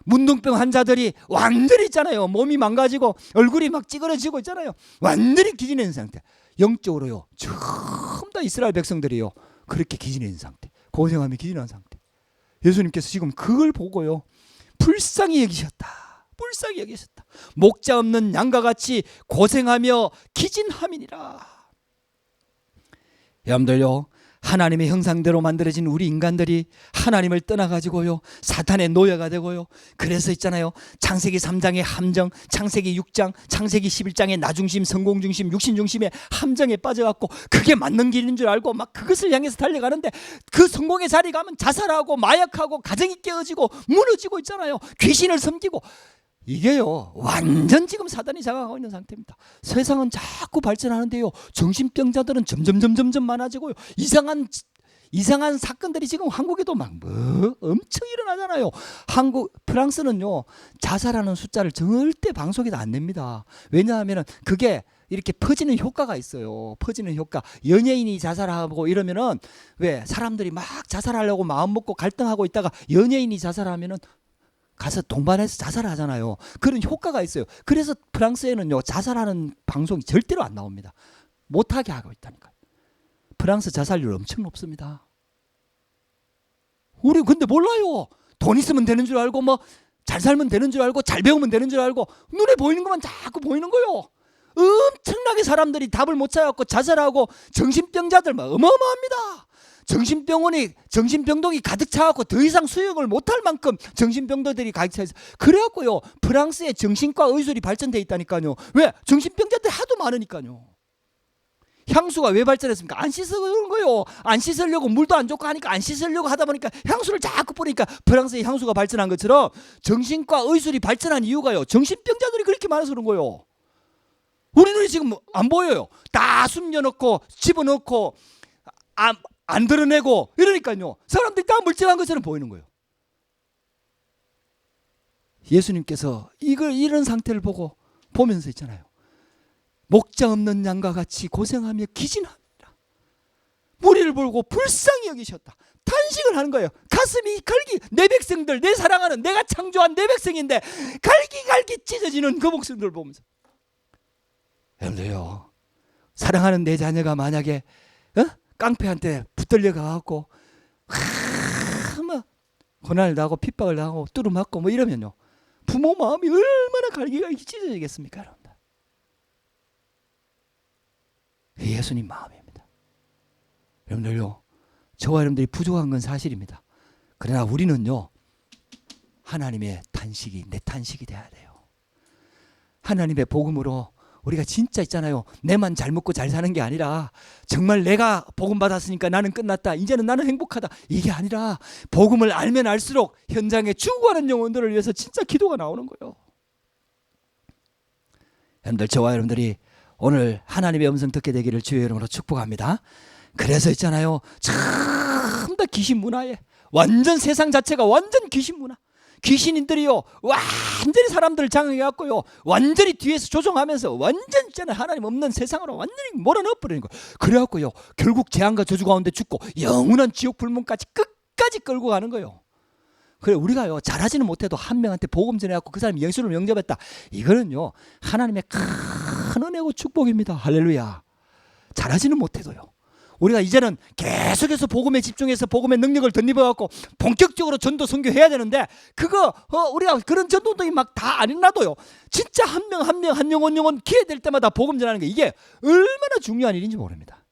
Speaker 1: 문둥병 환자들이 완전히 있잖아요. 몸이 망가지고 얼굴이 막 찌그러지고 있잖아요. 완전히 기진해진 상태. 영적으로요. 전부 다 이스라엘 백성들이요. 그렇게 기진해진 상태. 고생하며 기진한 상태. 예수님께서 지금 그걸 보고요. 불쌍히 여기셨다. 불쌍히 여기셨다. 목자 없는 양과 같이 고생하며 기진함이니라. 여러분들요. 하나님의 형상대로 만들어진 우리 인간들이 하나님을 떠나가지고요 사탄의 노예가 되고요. 그래서 있잖아요. 창세기 3장의 함정, 창세기 6장, 창세기 11장의 나중심, 성공중심, 육신중심의 함정에 빠져갖고 그게 맞는 길인 줄 알고 막 그것을 향해서 달려가는데 그 성공의 자리 가면 자살하고 마약하고 가정이 깨어지고 무너지고 있잖아요. 귀신을 섬기고 이게요 완전 지금 사단이 장악하고 있는 상태입니다. 세상은 자꾸 발전하는데요 정신병자들은 점점 많아지고요. 이상한 사건들이 지금 한국에도 막 엄청 일어나잖아요. 프랑스는요 자살하는 숫자를 절대 방송에도 안 냅니다. 왜냐하면 그게 이렇게 퍼지는 효과가 있어요. 퍼지는 효과. 연예인이 자살하고 이러면은 왜 사람들이 막 자살하려고 마음 먹고 갈등하고 있다가 연예인이 자살하면은 가서 동반해서 자살하잖아요. 그런 효과가 있어요. 그래서 프랑스에는요 자살하는 방송이 절대로 안 나옵니다. 못하게 하고 있다니까요. 프랑스 자살률 엄청 높습니다. 우리 근데 몰라요. 돈 있으면 되는 줄 알고 뭐 잘 살면 되는 줄 알고 잘 배우면 되는 줄 알고 눈에 보이는 것만 자꾸 보이는 거요. 엄청나게 사람들이 답을 못 찾아갖고 자살하고 정신병자들 막 어마어마합니다. 정신병동이 가득 차갖고 더 이상 수용을 못할 만큼 정신병도들이 가득 차있어. 그래갖고요 프랑스에 정신과 의술이 발전돼 있다니까요. 왜? 정신병자들 하도 많으니까요. 향수가 왜 발전했습니까? 안 씻으는 거요. 안 씻으려고 물도 안 좋고 하니까 안 씻으려고 하다 보니까 향수를 자꾸 뿌리니까 프랑스의 향수가 발전한 것처럼 정신과 의술이 발전한 이유가요 정신병자들이 그렇게 많아서 그런 거요. 우리 눈이 지금 안 보여요. 다 숨겨놓고 집어넣고 안 드러내고 이러니까요 사람들이 다 멀쩡한 것처럼 보이는 거예요. 예수님께서 이런 상태를 보면서 있잖아요. 목자 없는 양과 같이 고생하며 기진합니다. 무리를 보고 불쌍히 여기셨다. 탄식을 하는 거예요. 가슴이 내 백성들, 내 사랑하는 내가 창조한 내 백성인데 갈기 찢어지는 그 목숨들 보면서 여러분들요 사랑하는 내 자녀가 만약에 깡패한테 붙들려 가갖고 막 고난을 당하고 핍박을 당하고 뚫어맞고 뭐 이러면요 부모 마음이 얼마나 갈기갈기 찢어지겠습니까? 여러분들. 예수님 마음입니다. 여러분들요 저와 여러분들이 부족한 건 사실입니다. 그러나 우리는요 하나님의 탄식이 내 탄식이 돼야 돼요. 하나님의 복음으로 우리가 진짜 있잖아요. 내만 잘 먹고 잘 사는 게 아니라 정말 내가 복음 받았으니까 나는 끝났다. 이제는 나는 행복하다. 이게 아니라 복음을 알면 알수록 현장에 죽어가는 영혼들을 위해서 진짜 기도가 나오는 거예요. 여러분들 저와 여러분들이 오늘 하나님의 음성 듣게 되기를 주의 이름으로 축복합니다. 그래서 있잖아요. 전부 다 귀신 문화에 완전 세상 자체가 완전 귀신 문화. 귀신인들이요 완전히 사람들을 장악해갖고요 완전히 뒤에서 조종하면서 완전 있잖아요 하나님 없는 세상으로 완전히 몰아넣어버리는 거예요. 그래갖고요 결국 재앙과 저주 가운데 죽고 영원한 지옥 불문까지 끝까지 끌고 가는 거예요. 그래 우리가요 잘하지는 못해도 한 명한테 복음 전해갖고 그 사람이 예수를 영접했다. 이거는요 하나님의 큰 은혜고 축복입니다. 할렐루야. 잘하지는 못해도요 우리가 이제는 계속해서 복음에 집중해서 복음의 능력을 덧입어갖고 본격적으로 전도 선교해야 되는데 그거 우리가 그런 전도들이 막 다 안 일어나도요 진짜 한 명 한 영혼 기회 될 때마다 복음 전하는 게 이게 얼마나 중요한 일인지 모릅니다.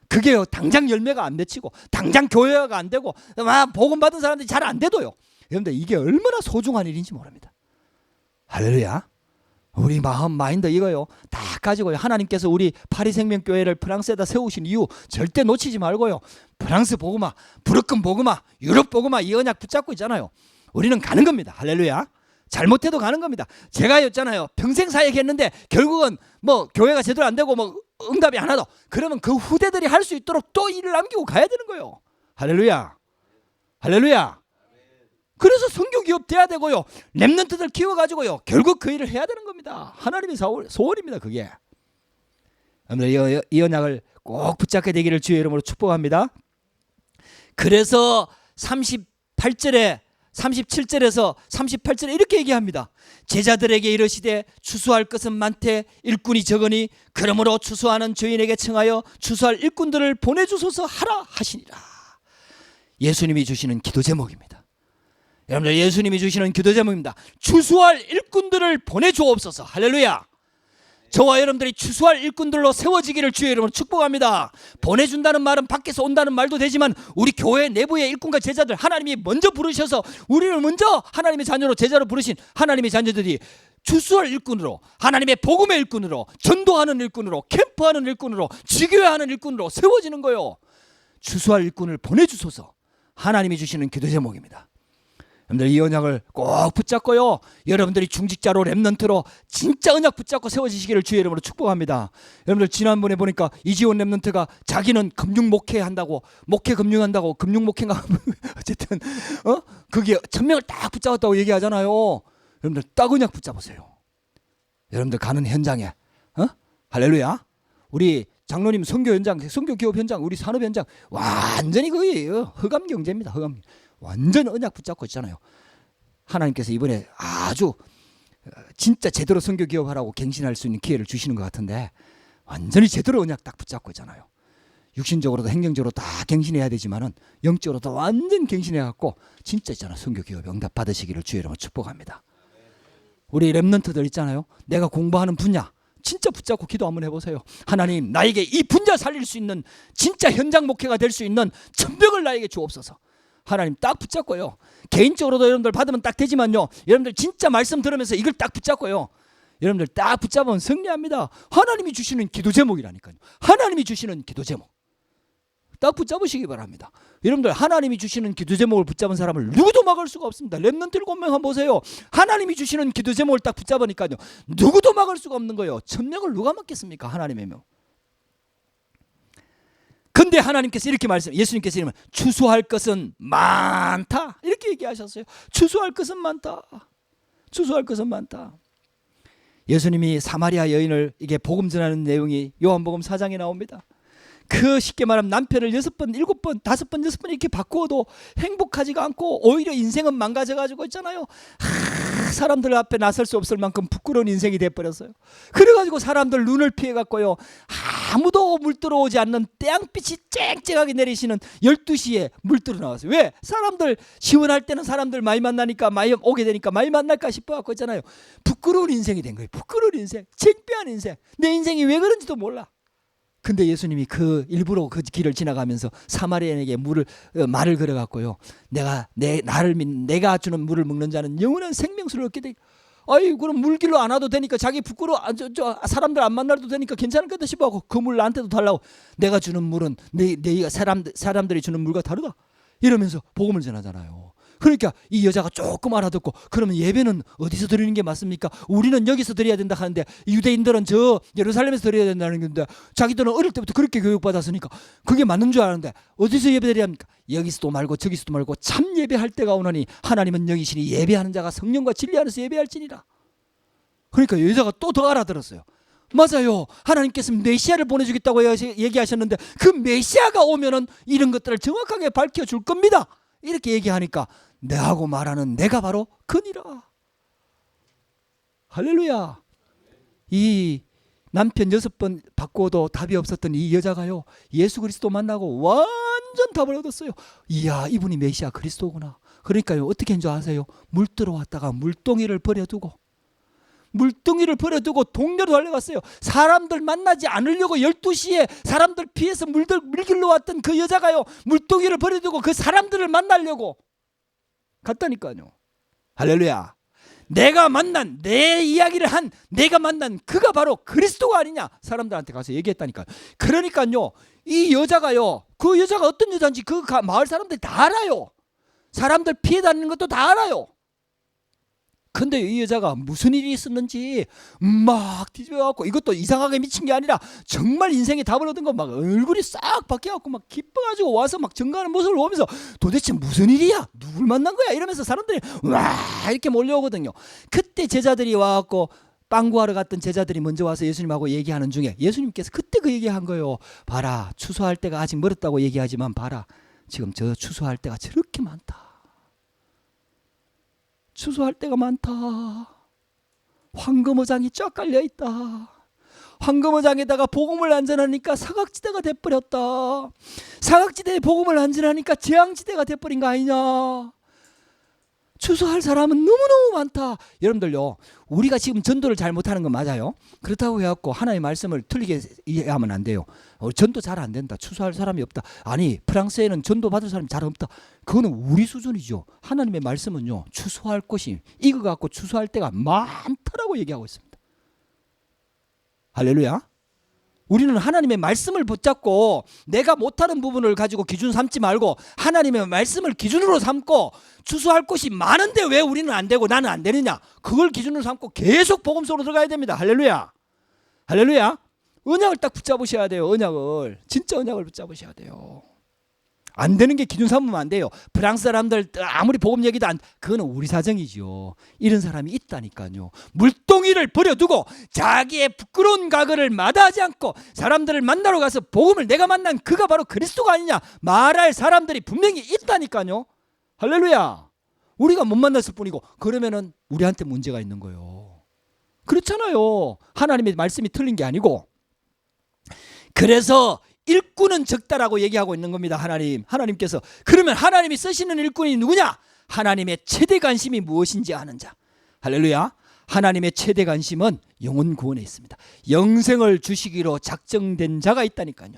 Speaker 1: 그게요 당장 열매가 안 맺히고 당장 교회가 안 되고 막 복음 받은 사람들이 잘 안 돼도요 여러분들 이게 얼마나 소중한 일인지 모릅니다. 할렐루야. 우리 마음 마인드 이거요 다 가지고요 하나님께서 우리 파리생명교회를 프랑스에다 세우신 이유 절대 놓치지 말고요 프랑스 복음화, 부르큰 복음화, 유럽 복음화 이 언약 붙잡고 있잖아요. 우리는 가는 겁니다. 할렐루야. 잘못해도 가는 겁니다. 제가 였잖아요 평생 사역했는데 결국은 뭐 교회가 제대로 안 되고 뭐 응답이 안 하도 그러면 그 후대들이 할 수 있도록 또 일을 남기고 가야 되는 거예요. 할렐루야. 할렐루야. 그래서 선교 기업 돼야 되고요. 렘넌트들 키워가지고요. 결국 그 일을 해야 되는 겁니다. 하나님의 소원입니다. 그게. 여러분들 이 언약을 꼭 붙잡게 되기를 주의 이름으로 축복합니다. 그래서 37절에서 38절에 이렇게 얘기합니다. 제자들에게 이르시되 추수할 것은 많되 일꾼이 적으니 그러므로 추수하는 주인에게 청하여 추수할 일꾼들을 보내주소서 하라 하시니라. 예수님이 주시는 기도 제목입니다. 여러분들 예수님이 주시는 기도 제목입니다. 추수할 일꾼들을 보내주옵소서. 할렐루야. 저와 여러분들이 추수할 일꾼들로 세워지기를 주의 이름으로 축복합니다. 보내준다는 말은 밖에서 온다는 말도 되지만 우리 교회 내부의 일꾼과 제자들 하나님이 먼저 부르셔서 우리를 먼저 하나님의 자녀로 제자로 부르신 하나님의 자녀들이 추수할 일꾼으로 하나님의 복음의 일꾼으로 전도하는 일꾼으로 캠프하는 일꾼으로 지교회하는 일꾼으로 세워지는 거요. 추수할 일꾼을 보내주소서. 하나님이 주시는 기도 제목입니다. 여러분들 이 언약을 꼭 붙잡고요. 여러분들이 중직자로 렘넌트로 진짜 언약 붙잡고 세워지시기를 주의 이름으로 축복합니다. 여러분들 지난번에 보니까 이지원 렘넌트가 자기는 금융 목회한다고 목회 금융한다고 금융 목회가 어쨌든 그게 1000명을 딱 붙잡았다고 얘기하잖아요. 여러분들 딱 언약 붙잡으세요. 여러분들 가는 현장에 할렐루야. 우리 장로님 선교 현장, 선교 기업 현장, 우리 산업 현장 완전히 그거예요. 흑암 경제입니다. 흑암. 완전 언약 붙잡고 있잖아요. 하나님께서 이번에 아주 진짜 제대로 선교 기업하라고 갱신할 수 있는 기회를 주시는 것 같은데 완전히 제대로 언약 딱 붙잡고 있잖아요. 육신적으로도 행정적으로 다 갱신해야 되지만은 영적으로도 완전 갱신해갖고 진짜 있잖아. 선교 기업 응답 받으시기를 주의 이름으로 축복합니다. 우리 렘넌트들 있잖아요. 내가 공부하는 분야 진짜 붙잡고 기도 한번 해보세요. 하나님 나에게 이 분야 살릴 수 있는 진짜 현장 목회가 될 수 있는 천명을 나에게 주옵소서. 하나님 딱 붙잡고요. 개인적으로도 여러분들 받으면 딱 되지만요. 여러분들 진짜 말씀 들으면서 이걸 딱 붙잡고요. 여러분들 딱 붙잡으면 승리합니다. 하나님이 주시는 기도 제목이라니까요. 하나님이 주시는 기도 제목. 딱 붙잡으시기 바랍니다. 여러분들 하나님이 주시는 기도 제목을 붙잡은 사람을 누구도 막을 수가 없습니다. 렘넌트 7명 한번 보세요. 하나님이 주시는 기도 제목을 딱 붙잡으니까요. 누구도 막을 수가 없는 거예요. 1000명을 누가 막겠습니까? 하나님의 명. 근데 하나님께서 이렇게 예수님께서 이러면 추수할 것은 많다 이렇게 얘기하셨어요. 추수할 것은 많다. 추수할 것은 많다. 예수님이 사마리아 여인을 이게 복음 전하는 내용이 요한복음 4장에 나옵니다. 그 쉽게 말하면 남편을 6번, 7번, 5번, 6번 이렇게 바꾸어도 행복하지가 않고 오히려 인생은 망가져가지고 있잖아요. 사람들 앞에 나설 수 없을 만큼 부끄러운 인생이 돼버렸어요. 그래가지고 사람들 눈을 피해갖고요. 아무도 물 들어오지 않는 태양빛이 쨍쨍하게 내리시는 12시에 물 들어 나왔어요. 왜? 사람들 시원할 때는 사람들 많이 만나니까 많이 오게 되니까 많이 만날까 싶어갖고 있잖아요. 부끄러운 인생이 된 거예요. 부끄러운 인생, 창피한 인생. 내 인생이 왜 그런지도 몰라. 근데 예수님이 일부러 그 길을 지나가면서 사마리아인에게 말을 걸어갖고요. 내가 주는 물을 먹는 자는 영원한 생명수를 얻게 돼. 아이 그럼 물길로 안 와도 되니까 자기 부끄러워 사람들 안 만나도 되니까 괜찮을 거다 싶어하고 그 물 나한테도 달라고. 내가 주는 물은 사람들이 주는 물과 다르다. 이러면서 복음을 전하잖아요. 그러니까 이 여자가 조금 알아듣고 그러면 예배는 어디서 드리는 게 맞습니까? 우리는 여기서 드려야 된다 하는데 유대인들은 저 예루살렘에서 드려야 된다는 건데 자기들은 어릴 때부터 그렇게 교육받았으니까 그게 맞는 줄 아는데 어디서 예배 드려야 합니까? 여기서도 말고 저기서도 말고 참 예배할 때가 오나니 하나님은 여기시니 예배하는 자가 성령과 진리 안에서 예배할지니라. 그러니까 여자가 또 더 알아들었어요. 맞아요. 하나님께서 메시아를 보내주겠다고 얘기하셨는데 그 메시아가 오면은 이런 것들을 정확하게 밝혀줄 겁니다. 이렇게 얘기하니까 내하고 말하는 내가 바로 그니라. 할렐루야. 이 남편 6번 바꿔도 답이 없었던 이 여자가요 예수 그리스도 만나고 완전 답을 얻었어요. 이야 이분이 메시아 그리스도구나. 그러니까요 어떻게 한 줄 아세요? 물 들어왔다가 물동이를 버려두고 동료로 달려갔어요. 사람들 만나지 않으려고 12시에 사람들 피해서 물길로 왔던 그 여자가요 물동이를 버려두고 그 사람들을 만나려고 갔다니까요. 할렐루야. 내가 만난 내 이야기를 한 내가 만난 그가 바로 그리스도가 아니냐 사람들한테 가서 얘기했다니까요. 그러니까요 이 여자가요 그 여자가 어떤 여자인지 그 마을 사람들이 다 알아요. 사람들 피해 다니는 것도 다 알아요. 근데 이 여자가 무슨 일이 있었는지 막 뒤집어갖고, 이것도 이상하게 미친 게 아니라 정말 인생에 답을 얻은 거, 막 얼굴이 싹 바뀌어갖고 막 기뻐가지고 와서 막 정가하는 모습을 보면서 도대체 무슨 일이야? 누굴 만난 거야? 이러면서 사람들이 와 이렇게 몰려오거든요. 그때 제자들이 와갖고, 빵 구하러 갔던 제자들이 먼저 와서 예수님하고 얘기하는 중에 예수님께서 그때 그 얘기한 거예요. 봐라, 추수할 때가 아직 멀었다고 얘기하지만 봐라, 지금 저 추수할 때가 저렇게 많다. 추수할 때가 많다. 황금어장이 쫙 깔려있다. 황금어장에다가 복음을 안 전하니까 사각지대가 돼버렸다. 사각지대에 복음을 안 전하니까 재앙지대가 돼버린 거 아니냐. 추수할 사람은 너무너무 많다. 여러분들요, 우리가 지금 전도를 잘 못하는 건 맞아요. 그렇다고 해갖고 하나님의 말씀을 틀리게 이해하면 안 돼요. 전도 잘 안 된다, 추수할 사람이 없다, 아니 프랑스에는 전도 받을 사람이 잘 없다, 그거는 우리 수준이죠. 하나님의 말씀은요, 추수할 것이 익어갖고 추수할 때가 많다라고 얘기하고 있습니다. 할렐루야. 우리는 하나님의 말씀을 붙잡고 내가 못하는 부분을 가지고 기준 삼지 말고 하나님의 말씀을 기준으로 삼고, 추수할 것이 많은데 왜 우리는 안 되고 나는 안 되느냐, 그걸 기준으로 삼고 계속 복음 속으로 들어가야 됩니다. 할렐루야. 할렐루야. 언약을 딱 붙잡으셔야 돼요. 언약을, 진짜 언약을 붙잡으셔야 돼요. 안 되는 게 기준 삼으면 안 돼요. 프랑스 사람들 아무리 복음 얘기도 안, 그거는 우리 사정이죠. 이런 사람이 있다니까요. 물동이를 버려두고 자기의 부끄러운 과거를 마다하지 않고 사람들을 만나러 가서 복음을, 내가 만난 그가 바로 그리스도가 아니냐 말할 사람들이 분명히 있다니까요. 할렐루야. 우리가 못 만났을 뿐이고, 그러면은 우리한테 문제가 있는 거예요. 그렇잖아요. 하나님의 말씀이 틀린 게 아니고. 그래서 일꾼은 적다라고 얘기하고 있는 겁니다. 하나님께서. 그러면 하나님이 쓰시는 일꾼이 누구냐? 하나님의 최대 관심이 무엇인지 아는 자. 할렐루야. 하나님의 최대 관심은 영혼 구원에 있습니다. 영생을 주시기로 작정된 자가 있다니까요.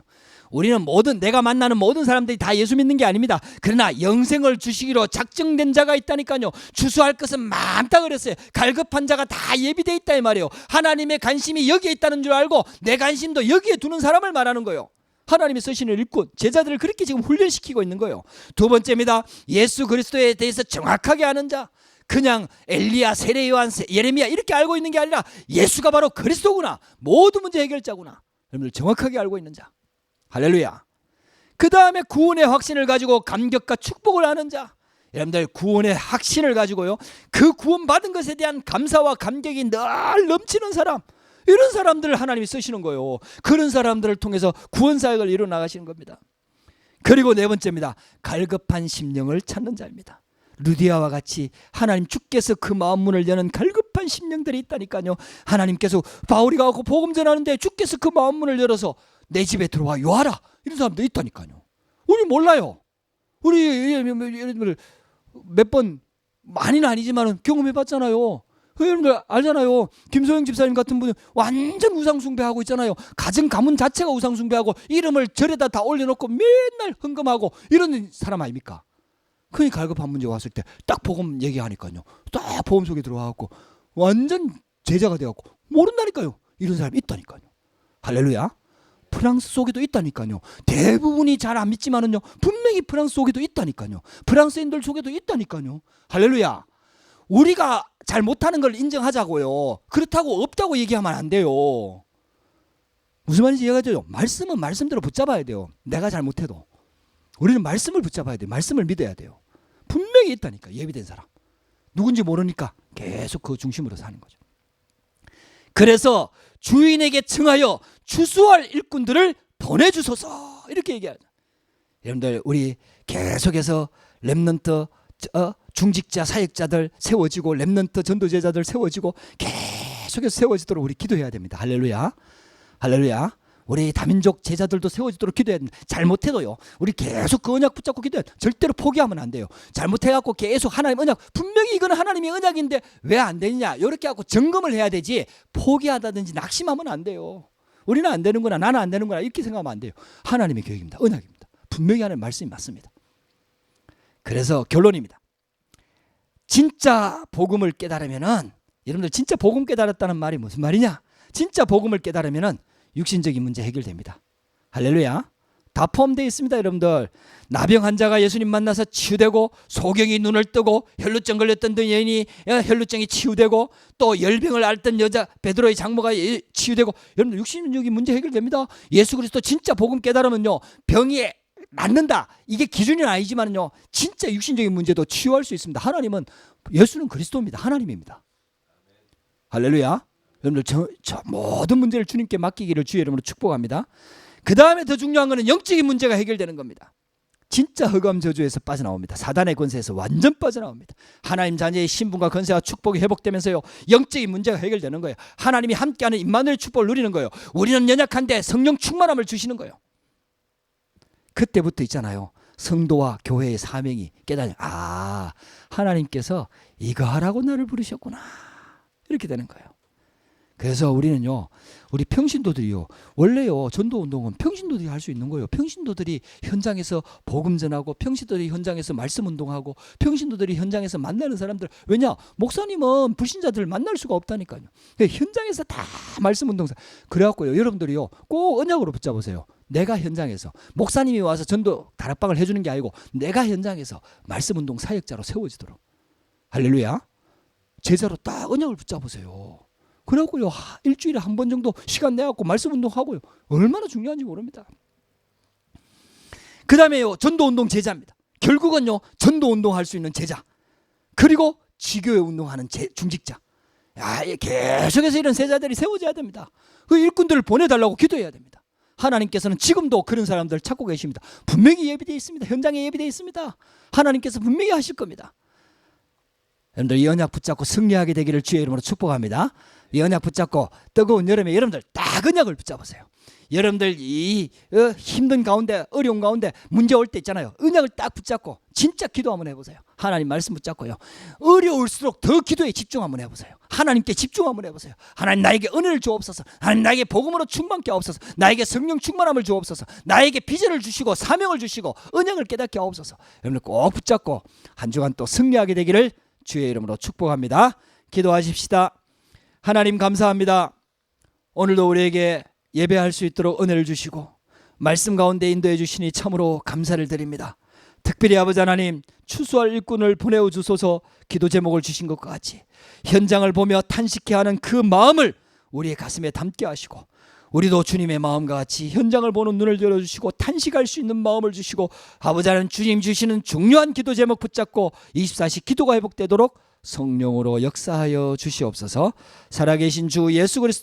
Speaker 1: 우리는 내가 만나는 모든 사람들이 다 예수 믿는 게 아닙니다. 그러나 영생을 주시기로 작정된 자가 있다니까요. 추수할 것은 많다 그랬어요. 갈급한 자가 다 예비되어 있다 이 말이에요. 하나님의 관심이 여기에 있다는 줄 알고 내 관심도 여기에 두는 사람을 말하는 거예요. 하나님이 쓰시는 일꾼, 제자들을 그렇게 지금 훈련시키고 있는 거예요. 두 번째입니다. 예수 그리스도에 대해서 정확하게 아는 자. 그냥 엘리야, 세례 요한, 예레미야 이렇게 알고 있는 게 아니라 예수가 바로 그리스도구나, 모든 문제 해결자구나, 여러분들 정확하게 알고 있는 자. 할렐루야. 그 다음에 구원의 확신을 가지고 감격과 축복을 하는 자. 여러분들 구원의 확신을 가지고요, 그 구원 받은 것에 대한 감사와 감격이 늘 넘치는 사람, 이런 사람들을 하나님이 쓰시는 거예요. 그런 사람들을 통해서 구원 사역을 이루어 나가시는 겁니다. 그리고 네 번째입니다. 갈급한 심령을 찾는 자입니다. 루디아와 같이 하나님 주께서 그 마음 문을 여는 갈급한 심령들이 있다니까요. 하나님께서 바울이 가고 복음 전하는데 주께서 그 마음 문을 열어서 내 집에 들어와 요하라, 이런 사람도 있다니까요. 우리 몰라요. 우리 몇 번, 많이는 아니지만 경험해 봤잖아요. 여러분들 알잖아요. 김소영 집사님 같은 분은 완전 우상숭배하고 있잖아요. 가문 자체가 우상숭배하고 이름을 절에다 다 올려놓고 맨날 헌금하고 이런 사람 아닙니까? 그러니까 갈급한 문제 왔을 때 딱 복음 얘기하니까요, 딱 복음 속에 들어와갖고 완전 제자가 되어갖고 모른다니까요. 이런 사람이 있다니까요. 할렐루야. 프랑스 속에도 있다니까요. 대부분이 잘 안 믿지만은요, 분명히 프랑스 속에도 있다니까요. 프랑스인들 속에도 있다니까요. 할렐루야. 우리가 잘 못하는 걸 인정하자고요. 그렇다고 없다고 얘기하면 안 돼요. 무슨 말인지 이해가 돼요? 말씀은 말씀대로 붙잡아야 돼요. 내가 잘 못해도 우리는 말씀을 붙잡아야 돼요. 말씀을 믿어야 돼요. 분명히 있다니까, 예비된 사람. 누군지 모르니까 계속 그 중심으로 사는 거죠. 그래서 주인에게 청하여 추수할 일꾼들을 보내주소서, 이렇게 얘기하죠. 여러분들 우리 계속해서 렘넌트 중직자 사역자들 세워지고, 렘넌트 전도제자들 세워지고, 계속해서 세워지도록 우리 기도해야 됩니다. 할렐루야. 할렐루야. 우리 다민족 제자들도 세워지도록 기도해야 됩니다. 잘못해도요, 우리 계속 그 언약 붙잡고 기도해야 돼요. 절대로 포기하면 안 돼요. 잘못해갖고 계속 하나님 언약, 분명히 이거는 하나님의 언약인데 왜 안 되느냐, 이렇게 하고 점검을 해야 되지, 포기하다든지 낙심하면 안 돼요. 우리는 안 되는구나, 나는 안 되는구나, 이렇게 생각하면 안 돼요. 하나님의 계획입니다. 언약입니다. 분명히 하나님의 말씀이 맞습니다. 그래서 결론입니다. 진짜 복음을 깨달으면은, 여러분들 진짜 복음 깨달았다는 말이 무슨 말이냐? 진짜 복음을 깨달으면은 육신적인 문제 해결됩니다. 할렐루야. 다 포함되어 있습니다. 여러분들, 나병 환자가 예수님 만나서 치유되고, 소경이 눈을 뜨고, 혈루증 걸렸던 여인이 혈루증이 치유되고, 또 열병을 앓던 여자 베드로의 장모가 치유되고, 여러분들 육신적인 문제 해결됩니다. 예수 그리스도 진짜 복음 깨달으면요, 병이 낫는다, 이게 기준은 아니지만요, 진짜 육신적인 문제도 치유할 수 있습니다. 하나님은, 예수는 그리스도입니다. 하나님입니다. 할렐루야. 여러분들 저 모든 문제를 주님께 맡기기를 주의 이름으로 축복합니다. 그 다음에 더 중요한 것은 영적인 문제가 해결되는 겁니다. 진짜 흑암 저주에서 빠져나옵니다. 사단의 권세에서 완전 빠져나옵니다. 하나님 자녀의 신분과 권세와 축복이 회복되면서요, 영적인 문제가 해결되는 거예요. 하나님이 함께하는 임마누엘 축복을 누리는 거예요. 우리는 연약한데 성령 충만함을 주시는 거예요. 그때부터 있잖아요, 성도와 교회의 사명이 깨달아요. 아, 하나님께서 이거 하라고 나를 부르셨구나, 이렇게 되는 거예요. 그래서 우리는요, 우리 평신도들이요, 원래요, 전도운동은 평신도들이 할 수 있는 거예요. 평신도들이 현장에서 복음 전하고, 평신도들이 현장에서 말씀 운동하고, 평신도들이 현장에서 만나는 사람들. 왜냐? 목사님은 불신자들을 만날 수가 없다니까요. 현장에서 다 말씀 운동사. 그래갖고요, 여러분들이요, 꼭 언약으로 붙잡으세요. 내가 현장에서, 목사님이 와서 전도 다락방을 해주는 게 아니고, 내가 현장에서 말씀 운동 사역자로 세워지도록. 할렐루야. 제자로 딱 언약을 붙잡으세요. 그래갖고요, 일주일에 한 번 정도 시간 내갖고 말씀 운동하고요, 얼마나 중요한지 모릅니다. 그 다음에요, 전도운동 제자입니다. 결국은요, 전도운동 할 수 있는 제자, 그리고 지교회 운동하는 중직자. 야, 계속해서 이런 제자들이 세워져야 됩니다. 그 일꾼들을 보내달라고 기도해야 됩니다. 하나님께서는 지금도 그런 사람들 찾고 계십니다. 분명히 예비되어 있습니다. 현장에 예비되어 있습니다. 하나님께서 분명히 하실 겁니다. 여러분들, 이 언약 붙잡고 승리하게 되기를 주의 이름으로 축복합니다. 이 언약 붙잡고 뜨거운 여름에 여러분들 딱 언약을 붙잡으세요. 여러분들 이 힘든 가운데, 어려운 가운데, 문제 올 때 있잖아요, 언약을 딱 붙잡고 진짜 기도 한번 해보세요. 하나님 말씀 붙잡고요, 어려울수록 더 기도에 집중 한번 해보세요. 하나님께 집중 한번 해보세요. 하나님, 나에게 은혜를 주옵소서. 하나님, 나에게 복음으로 충만케 하옵소서. 나에게 성령 충만함을 주옵소서. 나에게 비전을 주시고 사명을 주시고 언약을 깨닫게 하옵소서. 여러분들 꼭 붙잡고 한 주간 또 승리하게 되기를 주의 이름으로 축복합니다. 기도하십시다. 하나님, 감사합니다. 오늘도 우리에게 예배할 수 있도록 은혜를 주시고 말씀 가운데 인도해 주시니 참으로 감사를 드립니다. 특별히 아버지 하나님, 추수할 일꾼을 보내어 주소서 기도 제목을 주신 것과 같이 현장을 보며 탄식해하는 그 마음을 우리의 가슴에 담게 하시고, 우리도 주님의 마음과 같이 현장을 보는 눈을 열어주시고 탄식할 수 있는 마음을 주시고, 아버지 하나님, 주님 주시는 중요한 기도 제목 붙잡고 24시 기도가 회복되도록 성령으로 역사하여 주시옵소서. 살아계신 주 예수 그리스도